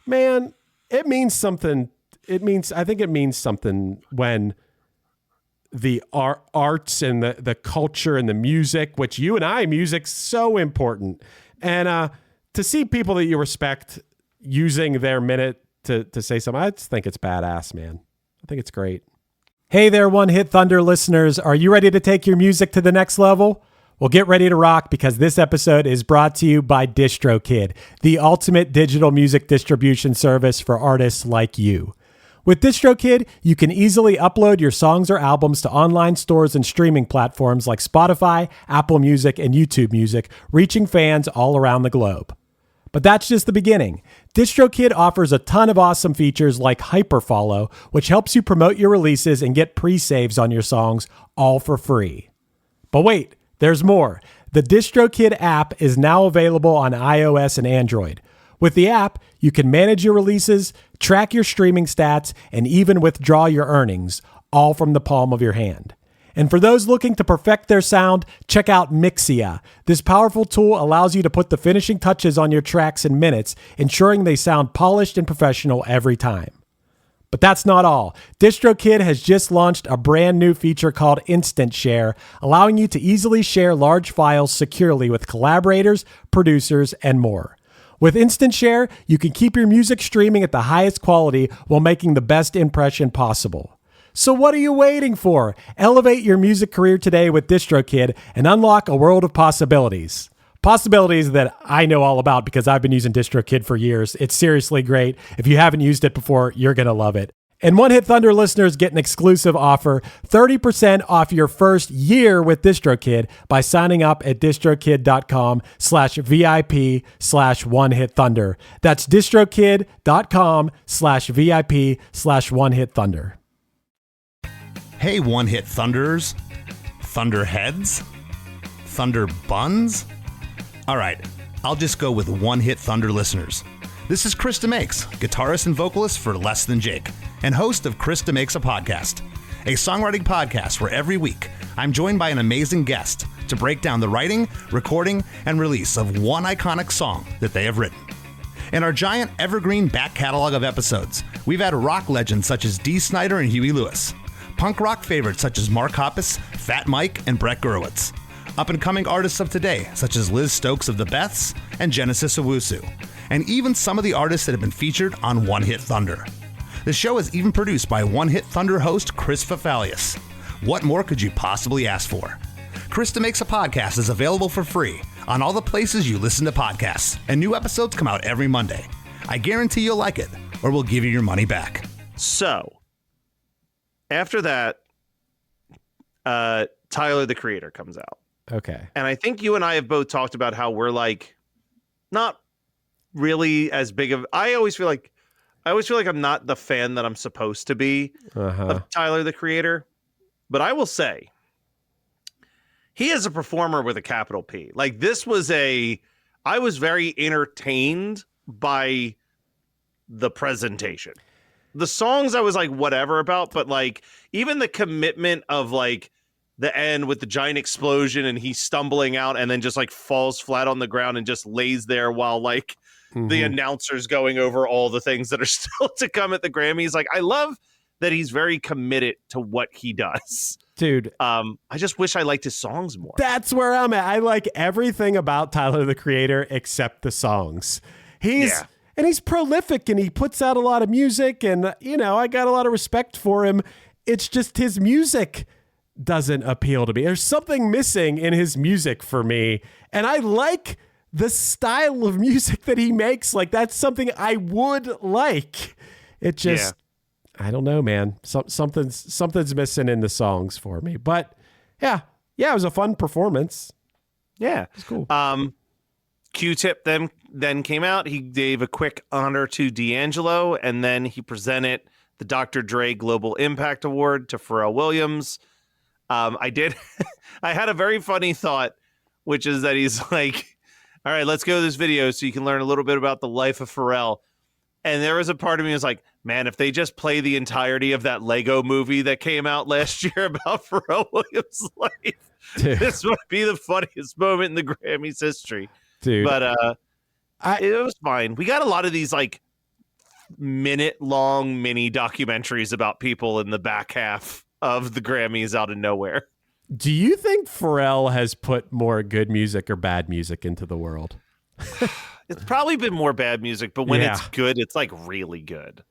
man, it means something. I think it means something when the arts and the culture and the music, which you and I, music's so important. And to see people that you respect using their minute to say something, I just think it's badass, man. I think it's great. Hey there, One Hit Thunder listeners. Are you ready to take your music to the next level? Well, get ready to rock because this episode is brought to you by DistroKid, the ultimate digital music distribution service for artists like you. With DistroKid, you can easily upload your songs or albums to online stores and streaming platforms like Spotify, Apple Music, and YouTube Music, reaching fans all around the globe. But that's just the beginning. DistroKid offers a ton of awesome features like Hyperfollow, which helps you promote your releases and get pre-saves on your songs all for free. But wait, there's more. The DistroKid app is now available on iOS and Android. With the app, you can manage your releases, track your streaming stats, and even withdraw your earnings, all from the palm of your hand. And for those looking to perfect their sound, check out Mixia. This powerful tool allows you to put the finishing touches on your tracks in minutes, ensuring they sound polished and professional every time. But that's not all. DistroKid has just launched a brand new feature called Instant Share, allowing you to easily share large files securely with collaborators, producers, and more. With Instant Share, you can keep your music streaming at the highest quality while making the best impression possible. So what are you waiting for? Elevate your music career today with DistroKid and unlock a world of possibilities. Possibilities that I know all about because I've been using DistroKid for years. It's seriously great. If you haven't used it before, you're going to love it. And One Hit Thunder listeners get an exclusive offer, 30% off your first year with DistroKid by signing up at distrokid.com/VIP/OneHitThunder. That's distrokid.com/VIP/OneHitThunder.
Hey, One Hit Thunders, Thunderheads, Thunder Buns. All right, I'll just go with One Hit Thunder listeners. This is Krista Makes, guitarist and vocalist for Less Than Jake, and host of Krista Makes a Podcast, a songwriting podcast where every week I'm joined by an amazing guest to break down the writing, recording, and release of one iconic song that they have written. In our giant evergreen back catalog of episodes, we've had rock legends such as Dee Snider and Huey Lewis, punk rock favorites such as Mark Hoppus, Fat Mike, and Brett Gurewitz, up-and-coming artists of today such as Liz Stokes of the Beths and Genesis Owusu, and even some of the artists that have been featured on One Hit Thunder. The show is even produced by One Hit Thunder host Chris Fafalius. What more could you possibly ask for? Krista Makes a Podcast is available for free on all the places you listen to podcasts, and new episodes come out every Monday. I guarantee you'll like it, or we'll give you your money back.
So, after that, Tyler, the Creator, comes out.
Okay.
And I think you and I have both talked about how we're like, not really as big of, I always feel like I'm not the fan that I'm supposed to be of Tyler, the Creator. But I will say, he is a performer with a capital P. Like, I was very entertained by the presentation. The songs I was like, whatever about, but like, even the commitment of like the end with the giant explosion and he's stumbling out and then just like falls flat on the ground and just lays there while like the announcer's going over all the things that are still to come at the Grammys. Like, I love that he's very committed to what he does.
Dude,
I just wish I liked his songs more.
that's where I'm at. I like everything about Tyler, the Creator, except the songs. And he's prolific and he puts out a lot of music and, you know, I got a lot of respect for him. It's just his music doesn't appeal to me. There's something missing in his music for me. And I like the style of music that he makes. Like, that's something I would like. It just, I don't know, man. Something's missing in the songs for me. But yeah, it was a fun performance.
Yeah.
It's cool.
Q-Tip then came out. He gave a quick honor to D'Angelo, and then he presented the Dr. Dre Global Impact Award to Pharrell Williams. I had a very funny thought, which is that he's like, all right, let's go to this video so you can learn a little bit about the life of Pharrell. And there was a part of me that was like, man, if they just play the entirety of that Lego movie that came out last year about Pharrell Williams' life, this might be the funniest moment in the Grammys history.
Dude.
But it was fine. We got a lot of these like minute-long mini documentaries about people in the back half of the Grammys out of nowhere.
Do you think Pharrell has put more good music or bad music into the world?
It's probably been more bad music, but when it's good, it's like really good.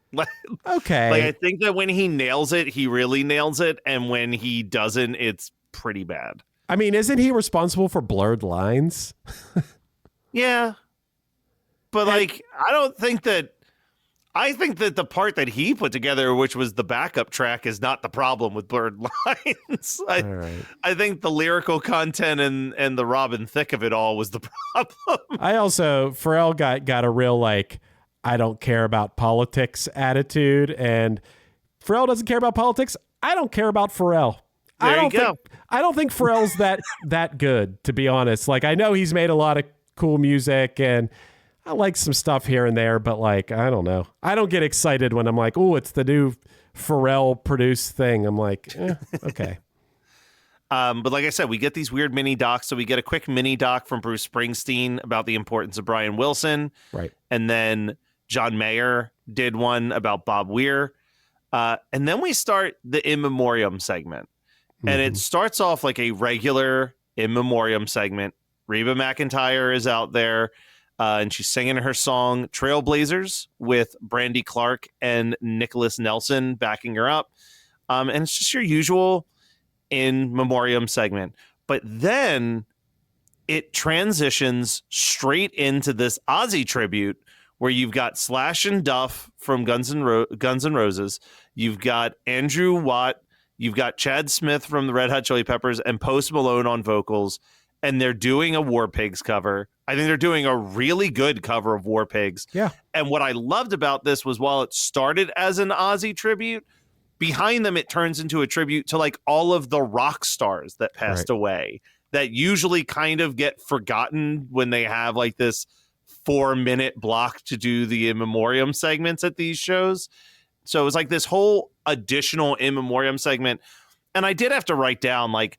Okay.
Like, I think that when he nails it, he really nails it. And when he doesn't, it's pretty bad.
I mean, isn't he responsible for Blurred Lines?
Yeah. But like, I think that the part that he put together, which was the backup track, is not the problem with Blurred Lines. I think the lyrical content and the Robin Thicke of it all was the problem.
Pharrell got a real like, I don't care about politics attitude, and Pharrell doesn't care about politics. I don't care about Pharrell. I don't think Pharrell's that good, to be honest. Like, I know he's made a lot of cool music and I like some stuff here and there, but like, I don't know. I don't get excited when I'm like, oh, it's the new Pharrell produced thing. I'm like, okay.
But like I said, we get these weird mini docs. So we get a quick mini doc from Bruce Springsteen about the importance of Brian Wilson.
Right.
And then John Mayer did one about Bob Weir. And then we start the In Memoriam segment. And it starts off like a regular In Memoriam segment. Reba McEntire is out there. And she's singing her song Trailblazers with Brandy Clark and Nicholas Nelson backing her up. And it's just your usual In Memoriam segment. But then it transitions straight into this Ozzy tribute where you've got Slash and Duff from Guns N' Roses. You've got Andrew Watt. You've got Chad Smith from the Red Hot Chili Peppers and Post Malone on vocals. And they're doing a War Pigs cover. I think they're doing a really good cover of War Pigs.
Yeah.
And what I loved about this was while it started as an Ozzy tribute, behind them it turns into a tribute to like all of the rock stars that passed away that usually kind of get forgotten when they have like this 4-minute block to do the In Memoriam segments at these shows. So it was like this whole additional In Memoriam segment. And I did have to write down like,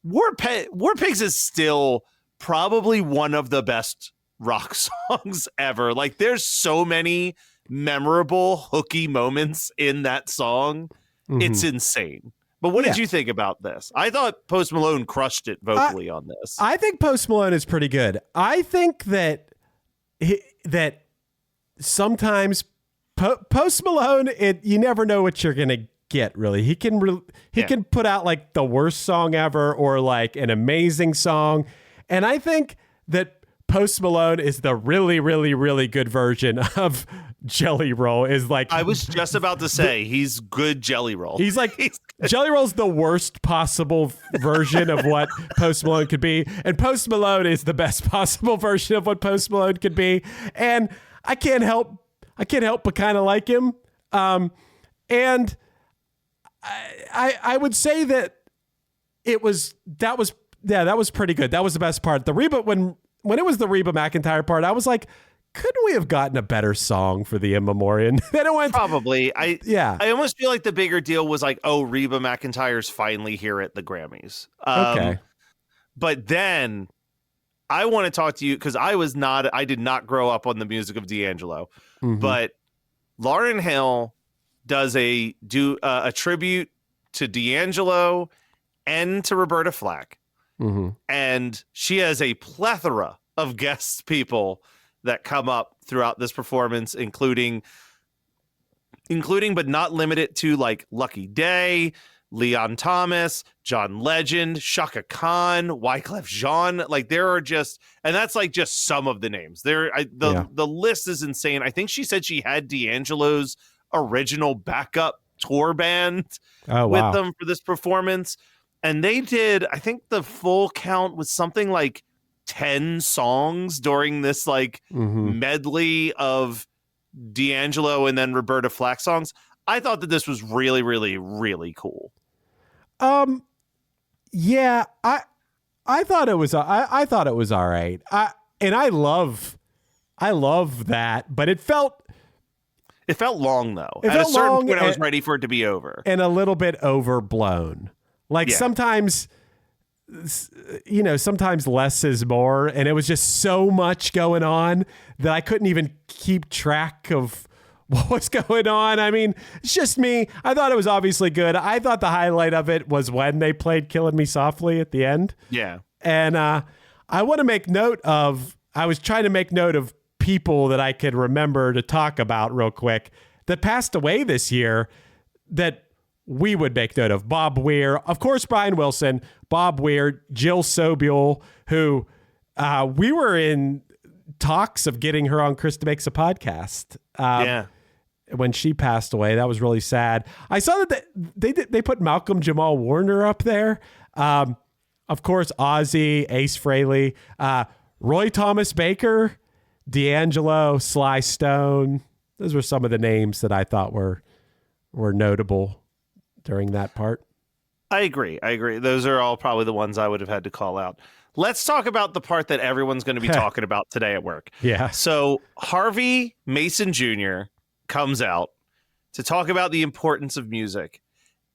War Pigs is still probably one of the best rock songs ever. Like, there's so many memorable hooky moments in that song. It's insane. But what did you think about this? I thought Post Malone crushed it vocally on this.
I think Post Malone is pretty good. I think that that sometimes Post Malone, you never know what you're gonna get. Really, he can put out like the worst song ever or like an amazing song, and I think that Post Malone is the really, really, really good version of Jelly Roll. Is like,
I was just about to say he's good Jelly Roll.
He's like Jelly Roll's the worst possible version of what Post Malone could be, and Post Malone is the best possible version of what Post Malone could be. And I can't help but kind of like him. And I would say that that was pretty good. That was the best part. The Reba, when it was the Reba McEntire part, I was like, couldn't we have gotten a better song for the In Memoriam? Then it went
probably. I almost feel like the bigger deal was like, oh, Reba McEntire's finally here at the Grammys.
Okay.
But then I want to talk to you because I did not grow up on the music of D'Angelo, but Lauryn Hill does a tribute to D'Angelo and to Roberta Flack. And she has a plethora of guest people that come up throughout this performance, including but not limited to like Lucky Day, Leon Thomas, John Legend, Shaka Khan, Wyclef Jean. Like, there are just, and that's like just some of the names. The list is insane. I think she said she had D'Angelo's original backup tour band with them for this performance. And they did, I think the full count was something like 10 songs during this like medley of D'Angelo and then Roberta Flack songs. I thought that this was really, really, really cool.
Yeah, I thought it was all right. I love that, but it felt
long though. At a certain point, I was ready for it to be over
and a little bit overblown. Like sometimes less is more, and it was just so much going on that I couldn't even keep track of what was going on. I mean, it's just me. I thought it was obviously good. I thought the highlight of it was when they played Killing Me Softly at the end.
Yeah.
And I want to make note of, I was trying to make note of people that I could remember to talk about real quick that passed away this year that we would make note of. Bob Weir, of course, Brian Wilson, Bob Weir, Jill Sobule, who we were in talks of getting her on Krista Makes a Podcast. When she passed away, that was really sad. I saw that they put Malcolm Jamal Warner up there. Of course, Ozzy, Ace Frehley, Roy Thomas Baker, D'Angelo, Sly Stone. Those were some of the names that I thought were notable during that part.
I agree. Those are all probably the ones I would have had to call out. Let's talk about the part that everyone's going to be talking about today at work.
Yeah.
So Harvey Mason Jr. comes out to talk about the importance of music.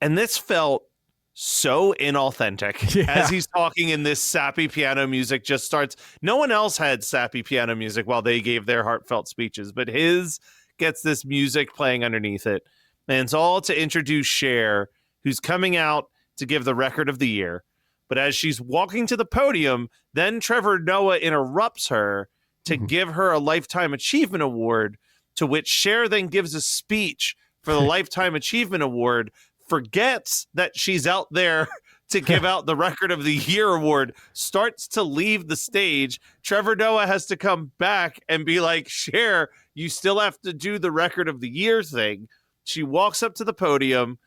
And this felt so inauthentic as he's talking, in this sappy piano music just starts. No one else had sappy piano music while they gave their heartfelt speeches, but his gets this music playing underneath it. And it's all to introduce Cher, who's coming out to give the record of the year. But as she's walking to the podium, then Trevor Noah interrupts her to give her a Lifetime Achievement Award, to which Cher then gives a speech for the Lifetime Achievement Award, forgets that she's out there to give out the Record of the Year award, starts to leave the stage. Trevor Noah has to come back and be like, Cher, you still have to do the Record of the Year thing. She walks up to the podium.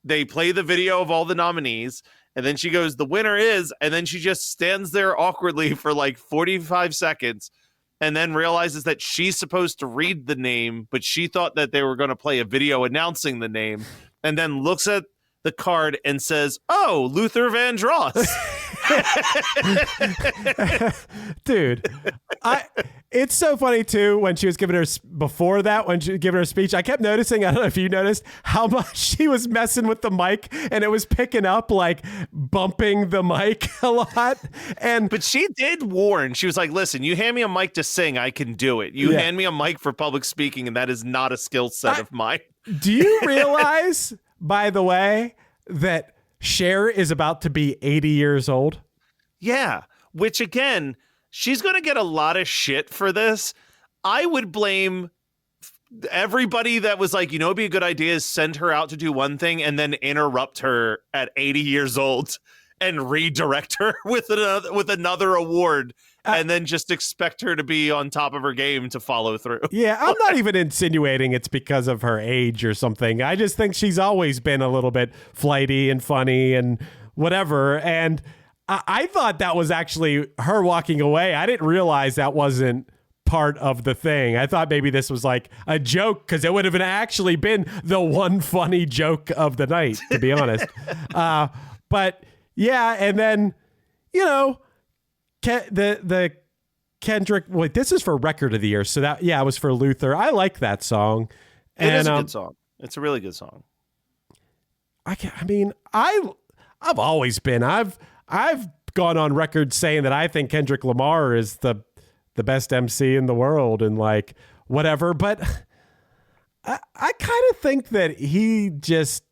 They play the video of all the nominees. And then she goes, the winner is, and then she just stands there awkwardly for like 45 seconds and then realizes that she's supposed to read the name, but she thought that they were going to play a video announcing the name, and then looks at the card and says, oh, Luther Vandross.
Dude, It's so funny too when she was giving her before that when she was giving her speech. I kept noticing. I don't know if you noticed how much she was messing with the mic, and it was picking up like bumping the mic a lot.
But she did warn. She was like, "Listen, you hand me a mic to sing, I can do it. You hand me a mic for public speaking, and that is not a skill set of mine."
Do you realize, by the way, that Cher is about to be 80 years old?
Yeah, which again, she's going to get a lot of shit for this. I would blame everybody that was like, it'd be a good idea is send her out to do one thing and then interrupt her at 80 years old and redirect her with another award and then just expect her to be on top of her game to follow through.
Yeah, I'm not even insinuating it's because of her age or something. I just think she's always been a little bit flighty and funny and whatever. And I thought that was actually her walking away. I didn't realize that wasn't part of the thing. I thought maybe this was like a joke because it would have actually been the one funny joke of the night, to be honest. But yeah, and then, the Kendrick, wait, this is for Record of the Year. So that, it was for Luther. I like that song.
It is a good song. It's a really good song.
I've always been, I've gone on record saying that I think Kendrick Lamar is the best MC in the world and like whatever. But I kind of think that he just,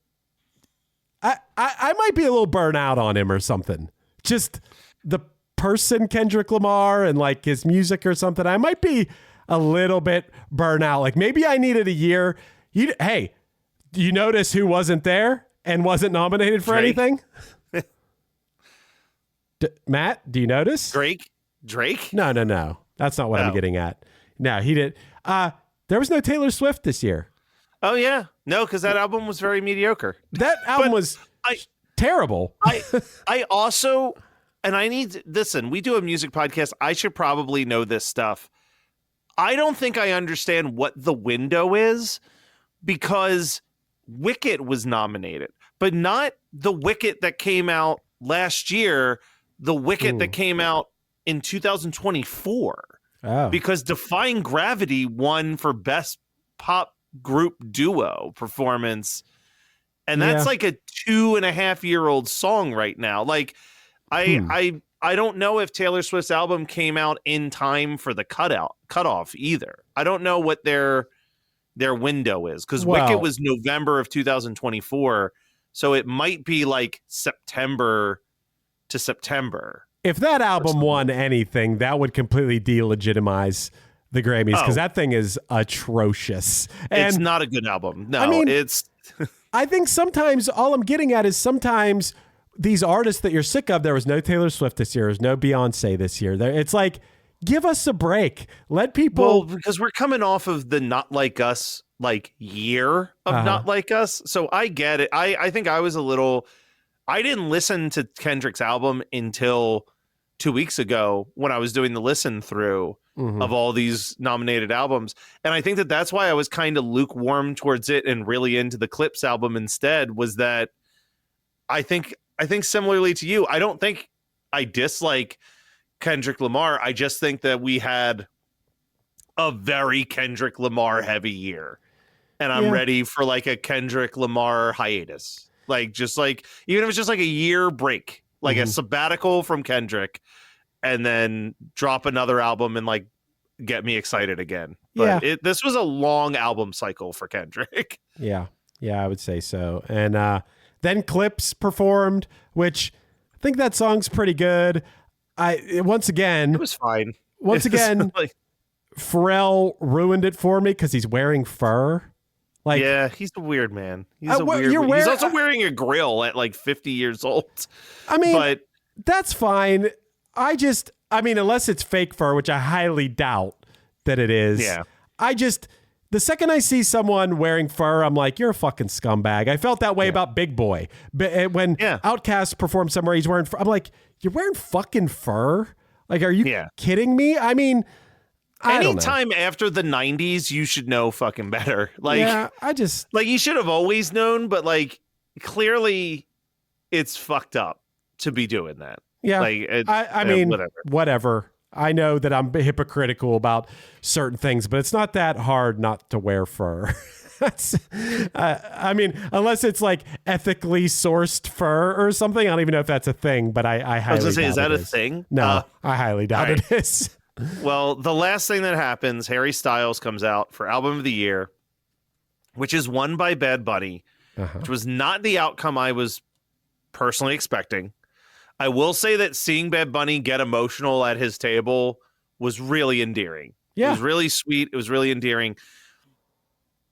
I might be a little burnt out on him or something. Just the person Kendrick Lamar and like his music or something. I might be a little bit burnt out. Like maybe I needed a year. Hey, do you notice who wasn't there and wasn't nominated for anything? Matt, do you notice?
Drake?
No. That's not what I'm getting at. No, he did. There was no Taylor Swift this year.
Oh, yeah. No, because that album was very mediocre.
That album was terrible.
I also, and I need, listen, we do a music podcast. I should probably know this stuff. I don't think I understand what the window is because Wicked was nominated, but not the Wicked that came out last year, the Wicked that came out in 2024.
Oh.
Because Defying Gravity won for Best Pop Group Duo Performance. And that's like a 2.5-year-old song right now. Like, I don't know if Taylor Swift's album came out in time for the cutoff either. I don't know what their window is because Wicked was November of 2024. So it might be like September to September.
If that album won anything, that would completely delegitimize the Grammys because that thing is atrocious. And
it's not a good album. No, it's...
I think sometimes all I'm getting at is sometimes these artists that you're sick of, there was no Taylor Swift this year, there was no Beyonce this year. It's like, give us a break. Let people...
Well, because we're coming off of the Not Like Us year of Not Like Us. So I get it. I think I was a little... I didn't listen to Kendrick's album until 2 weeks ago when I was doing the listen through of all these nominated albums. And I think that that's why I was kind of lukewarm towards it and really into the Clips album instead, was that I think similarly to you, I don't think I dislike Kendrick Lamar. I just think that we had a very Kendrick Lamar heavy year. And I'm ready for like a Kendrick Lamar hiatus. Like, just like, even if it's just like a year break, like a sabbatical from Kendrick, and then drop another album and like get me excited again. But this was a long album cycle for Kendrick.
Yeah, I would say so. And then Clips performed, which I think that song's pretty good. Once again,
it was fine.
Once again, Pharrell ruined it for me because he's wearing fur. Like,
yeah, he's a weird man. He's he's also wearing a grill at like 50 years old.
But that's fine. Unless it's fake fur, which I highly doubt that it is.
Yeah.
The second I see someone wearing fur, I'm like, you're a fucking scumbag. I felt that way about Big Boy. But when Outkast performed somewhere, he's wearing fur. I'm like, you're wearing fucking fur? Like, are you kidding me? I mean...
Anytime after the 90s, you should know fucking better. Like, you should have always known, but like, clearly it's fucked up to be doing that.
Yeah.
Like,
whatever. I know that I'm hypocritical about certain things, but it's not that hard not to wear fur. I mean, unless it's like ethically sourced fur or something. I don't even know if that's a thing, but I highly doubt
is that
it
a thing?
No, I highly doubt it is.
Well, the last thing that happens, Harry Styles comes out for Album of the Year, which is won by Bad Bunny, which was not the outcome I was personally expecting. I will say that seeing Bad Bunny get emotional at his table was really endearing.
Yeah.
It was really sweet. It was really endearing.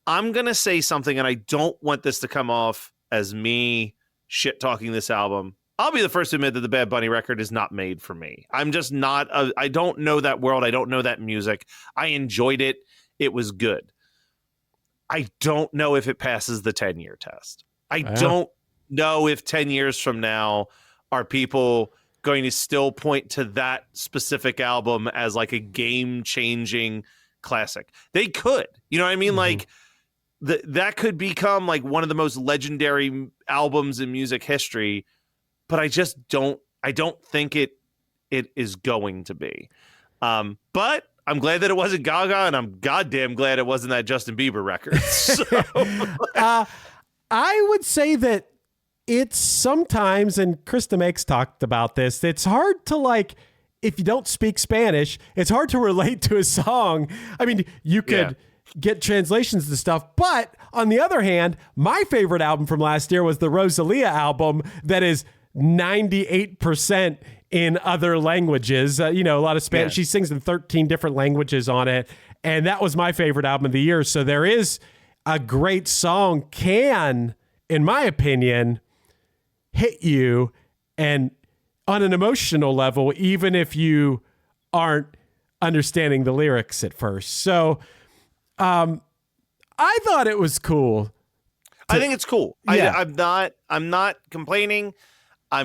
I'm going to say something, and I don't want this to come off as me shit-talking this album. I'll be the first to admit that the Bad Bunny record is not made for me. I'm just not, I don't know that world. I don't know that music. I enjoyed it. It was good. I don't know if it passes the 10-year test. I don't know if 10 years from now are people going to still point to that specific album as like a game-changing classic. They could. You know what I mean? Like, that could become like one of the most legendary albums in music history, but I don't think it is going to be. But I'm glad that it wasn't Gaga, and I'm goddamn glad it wasn't that Justin Bieber record. So.
I would say that it's sometimes, and Krista Makes talked about this, it's hard to like, if you don't speak Spanish, it's hard to relate to a song. I mean, you could get translations to stuff, but on the other hand, my favorite album from last year was the Rosalia album that is 98% in other languages. A lot of Spanish. She sings in 13 different languages on it, and that was my favorite album of the year. So there is a great song can, in my opinion, hit you and on an emotional level, even if you aren't understanding the lyrics at first. So I thought it was cool.
I think it's cool.
Yeah.
I'm not complaining. I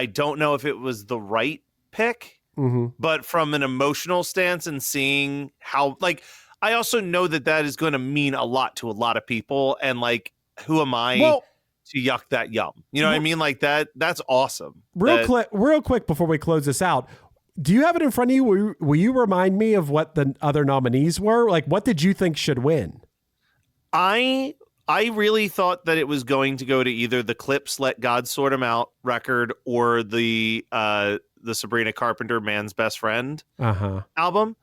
don't know if it was the right pick, but from an emotional stance and seeing how, like, I also know that is going to mean a lot to a lot of people. And like, who am I to yuck that yum? You know what I mean? Like that's awesome.
Real quick before we close this out. Do you have it in front of you? Will you remind me of what the other nominees were? Like, what did you think should win?
I really thought that it was going to go to either the Clips "Let God Sort 'Em Out" record or the Sabrina Carpenter "Man's Best Friend" album.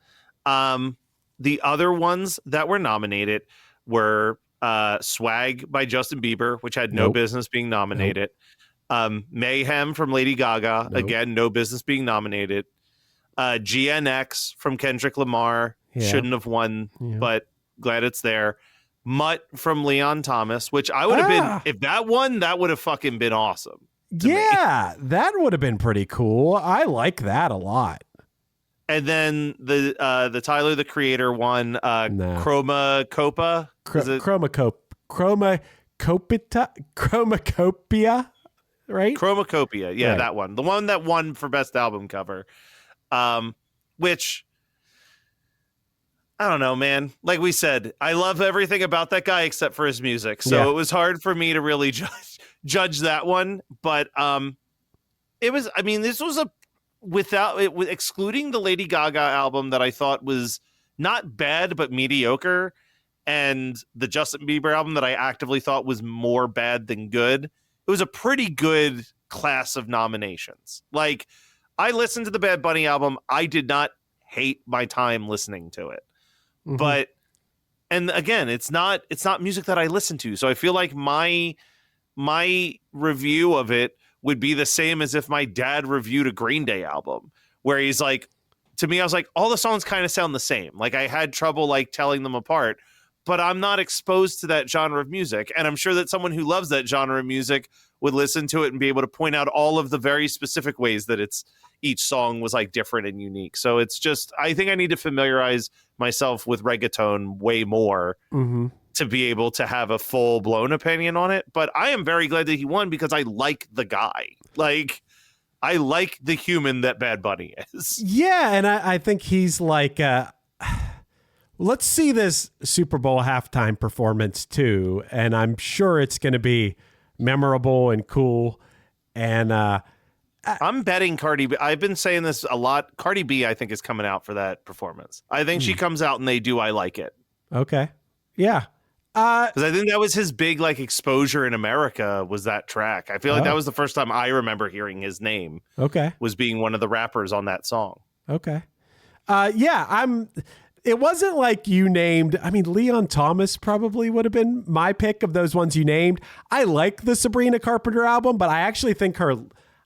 The other ones that were nominated were "Swag" by Justin Bieber, which had no business being nominated. "Mayhem" from Lady Gaga, again, no business being nominated. GNX from Kendrick Lamar, shouldn't have won, but glad it's there. Mutt from Leon Thomas, which I would have been, if that won, that would have fucking been awesome.
Yeah, that would have been pretty cool. I like that a lot.
And then the Tyler, the Creator one, Chroma Copa.
Chromacopia, right?
Chromacopia, yeah,
right.
That one. The one that won for Best Album Cover. Which, I don't know, man. Like we said, I love everything about that guy except for his music. So it was hard for me to really judge that one. But this was excluding the Lady Gaga album that I thought was not bad, but mediocre, and the Justin Bieber album that I actively thought was more bad than good. It was a pretty good class of nominations. Like, I listened to the Bad Bunny album. I did not hate my time listening to it. But, and again, it's not music that I listen to. So I feel like my review of it would be the same as if my dad reviewed a Green Day album, where he's like, to me, I was like, all the songs kind of sound the same. Like, I had trouble like telling them apart, but I'm not exposed to that genre of music. And I'm sure that someone who loves that genre of music would listen to it and be able to point out all of the very specific ways that each song was like different and unique. So it's just, I think I need to familiarize myself with reggaeton way more to be able to have a full blown opinion on it. But I am very glad that he won because I like the guy. Like, I like the human that Bad Bunny is.
Yeah. And I think he's like, let's see this Super Bowl halftime performance too. And I'm sure it's going to be memorable and cool. And
I'm betting Cardi B. I've been saying this a lot. Cardi B, I think, is coming out for that performance. I think she comes out and they do I Like It.
Okay. Yeah.
Because I think that was his big exposure in America was that track. I feel like that was the first time I remember hearing his name.
Okay.
Was being one of the rappers on that song.
Okay. It wasn't like you named, Leon Thomas probably would have been my pick of those ones you named. I like the Sabrina Carpenter album, but I actually think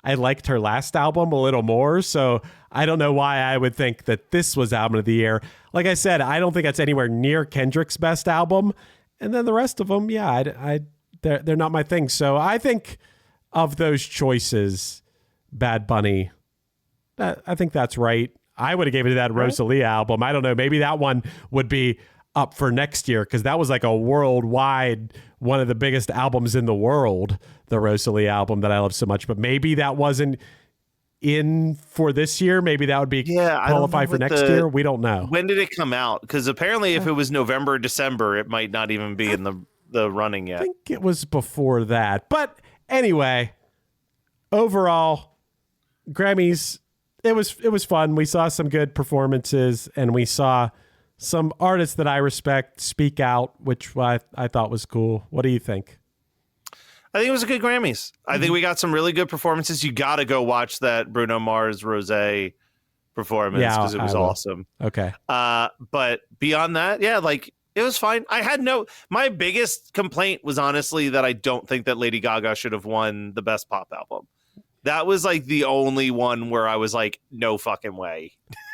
I liked her last album a little more. So I don't know why I would think that this was album of the year. Like I said, I don't think that's anywhere near Kendrick's best album. And then the rest of them, they're not my thing. So I think of those choices, Bad Bunny, I think that's right. I would have given it that Rosalia album. I don't know. Maybe that one would be up for next year because that was like a worldwide, one of the biggest albums in the world, the Rosalia album that I love so much. But maybe that wasn't in for this year. Maybe that would be qualify for next year. We don't know.
When did it come out? Because apparently if it was November, December, it might not even be in the running yet.
I think it was before that. But anyway, overall, Grammys, it was fun. We saw some good performances and we saw some artists that I respect speak out, which I thought was cool. What do you think?
I think it was a good Grammys. I think we got some really good performances. You got to go watch that Bruno Mars Rosé performance because it was awesome.
Okay.
But beyond that, it was fine. My biggest complaint was honestly that I don't think that Lady Gaga should have won the best pop album. That was the only one where I was like, no fucking way.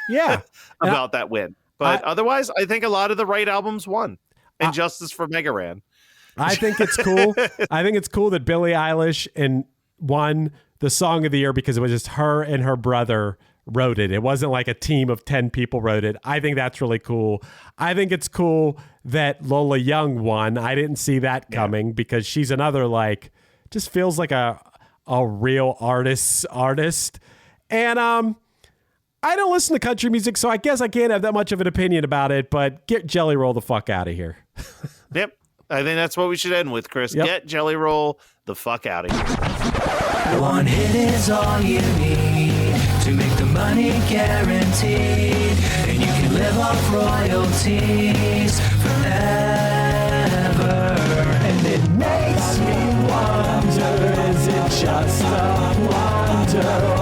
Yeah.
about that win. But otherwise, I think a lot of the right albums won. And Justice for Mega Ran.
I think it's cool. I think it's cool that Billie Eilish won the Song of the Year because it was just her and her brother wrote it. It wasn't like a team of 10 people wrote it. I think that's really cool. I think it's cool that Lola Young won. I didn't see that coming because she's another just feels like a real artist. And I don't listen to country music, so I guess I can't have that much of an opinion about it, but get Jelly Roll the fuck out of here.
Yep. I think that's what we should end with, Chris.
Yep.
Get Jelly Roll the fuck out of here.
One hit is all you need to make the money guaranteed. And you can live off royalties forever.
And it makes me wonder, is it just a wonder?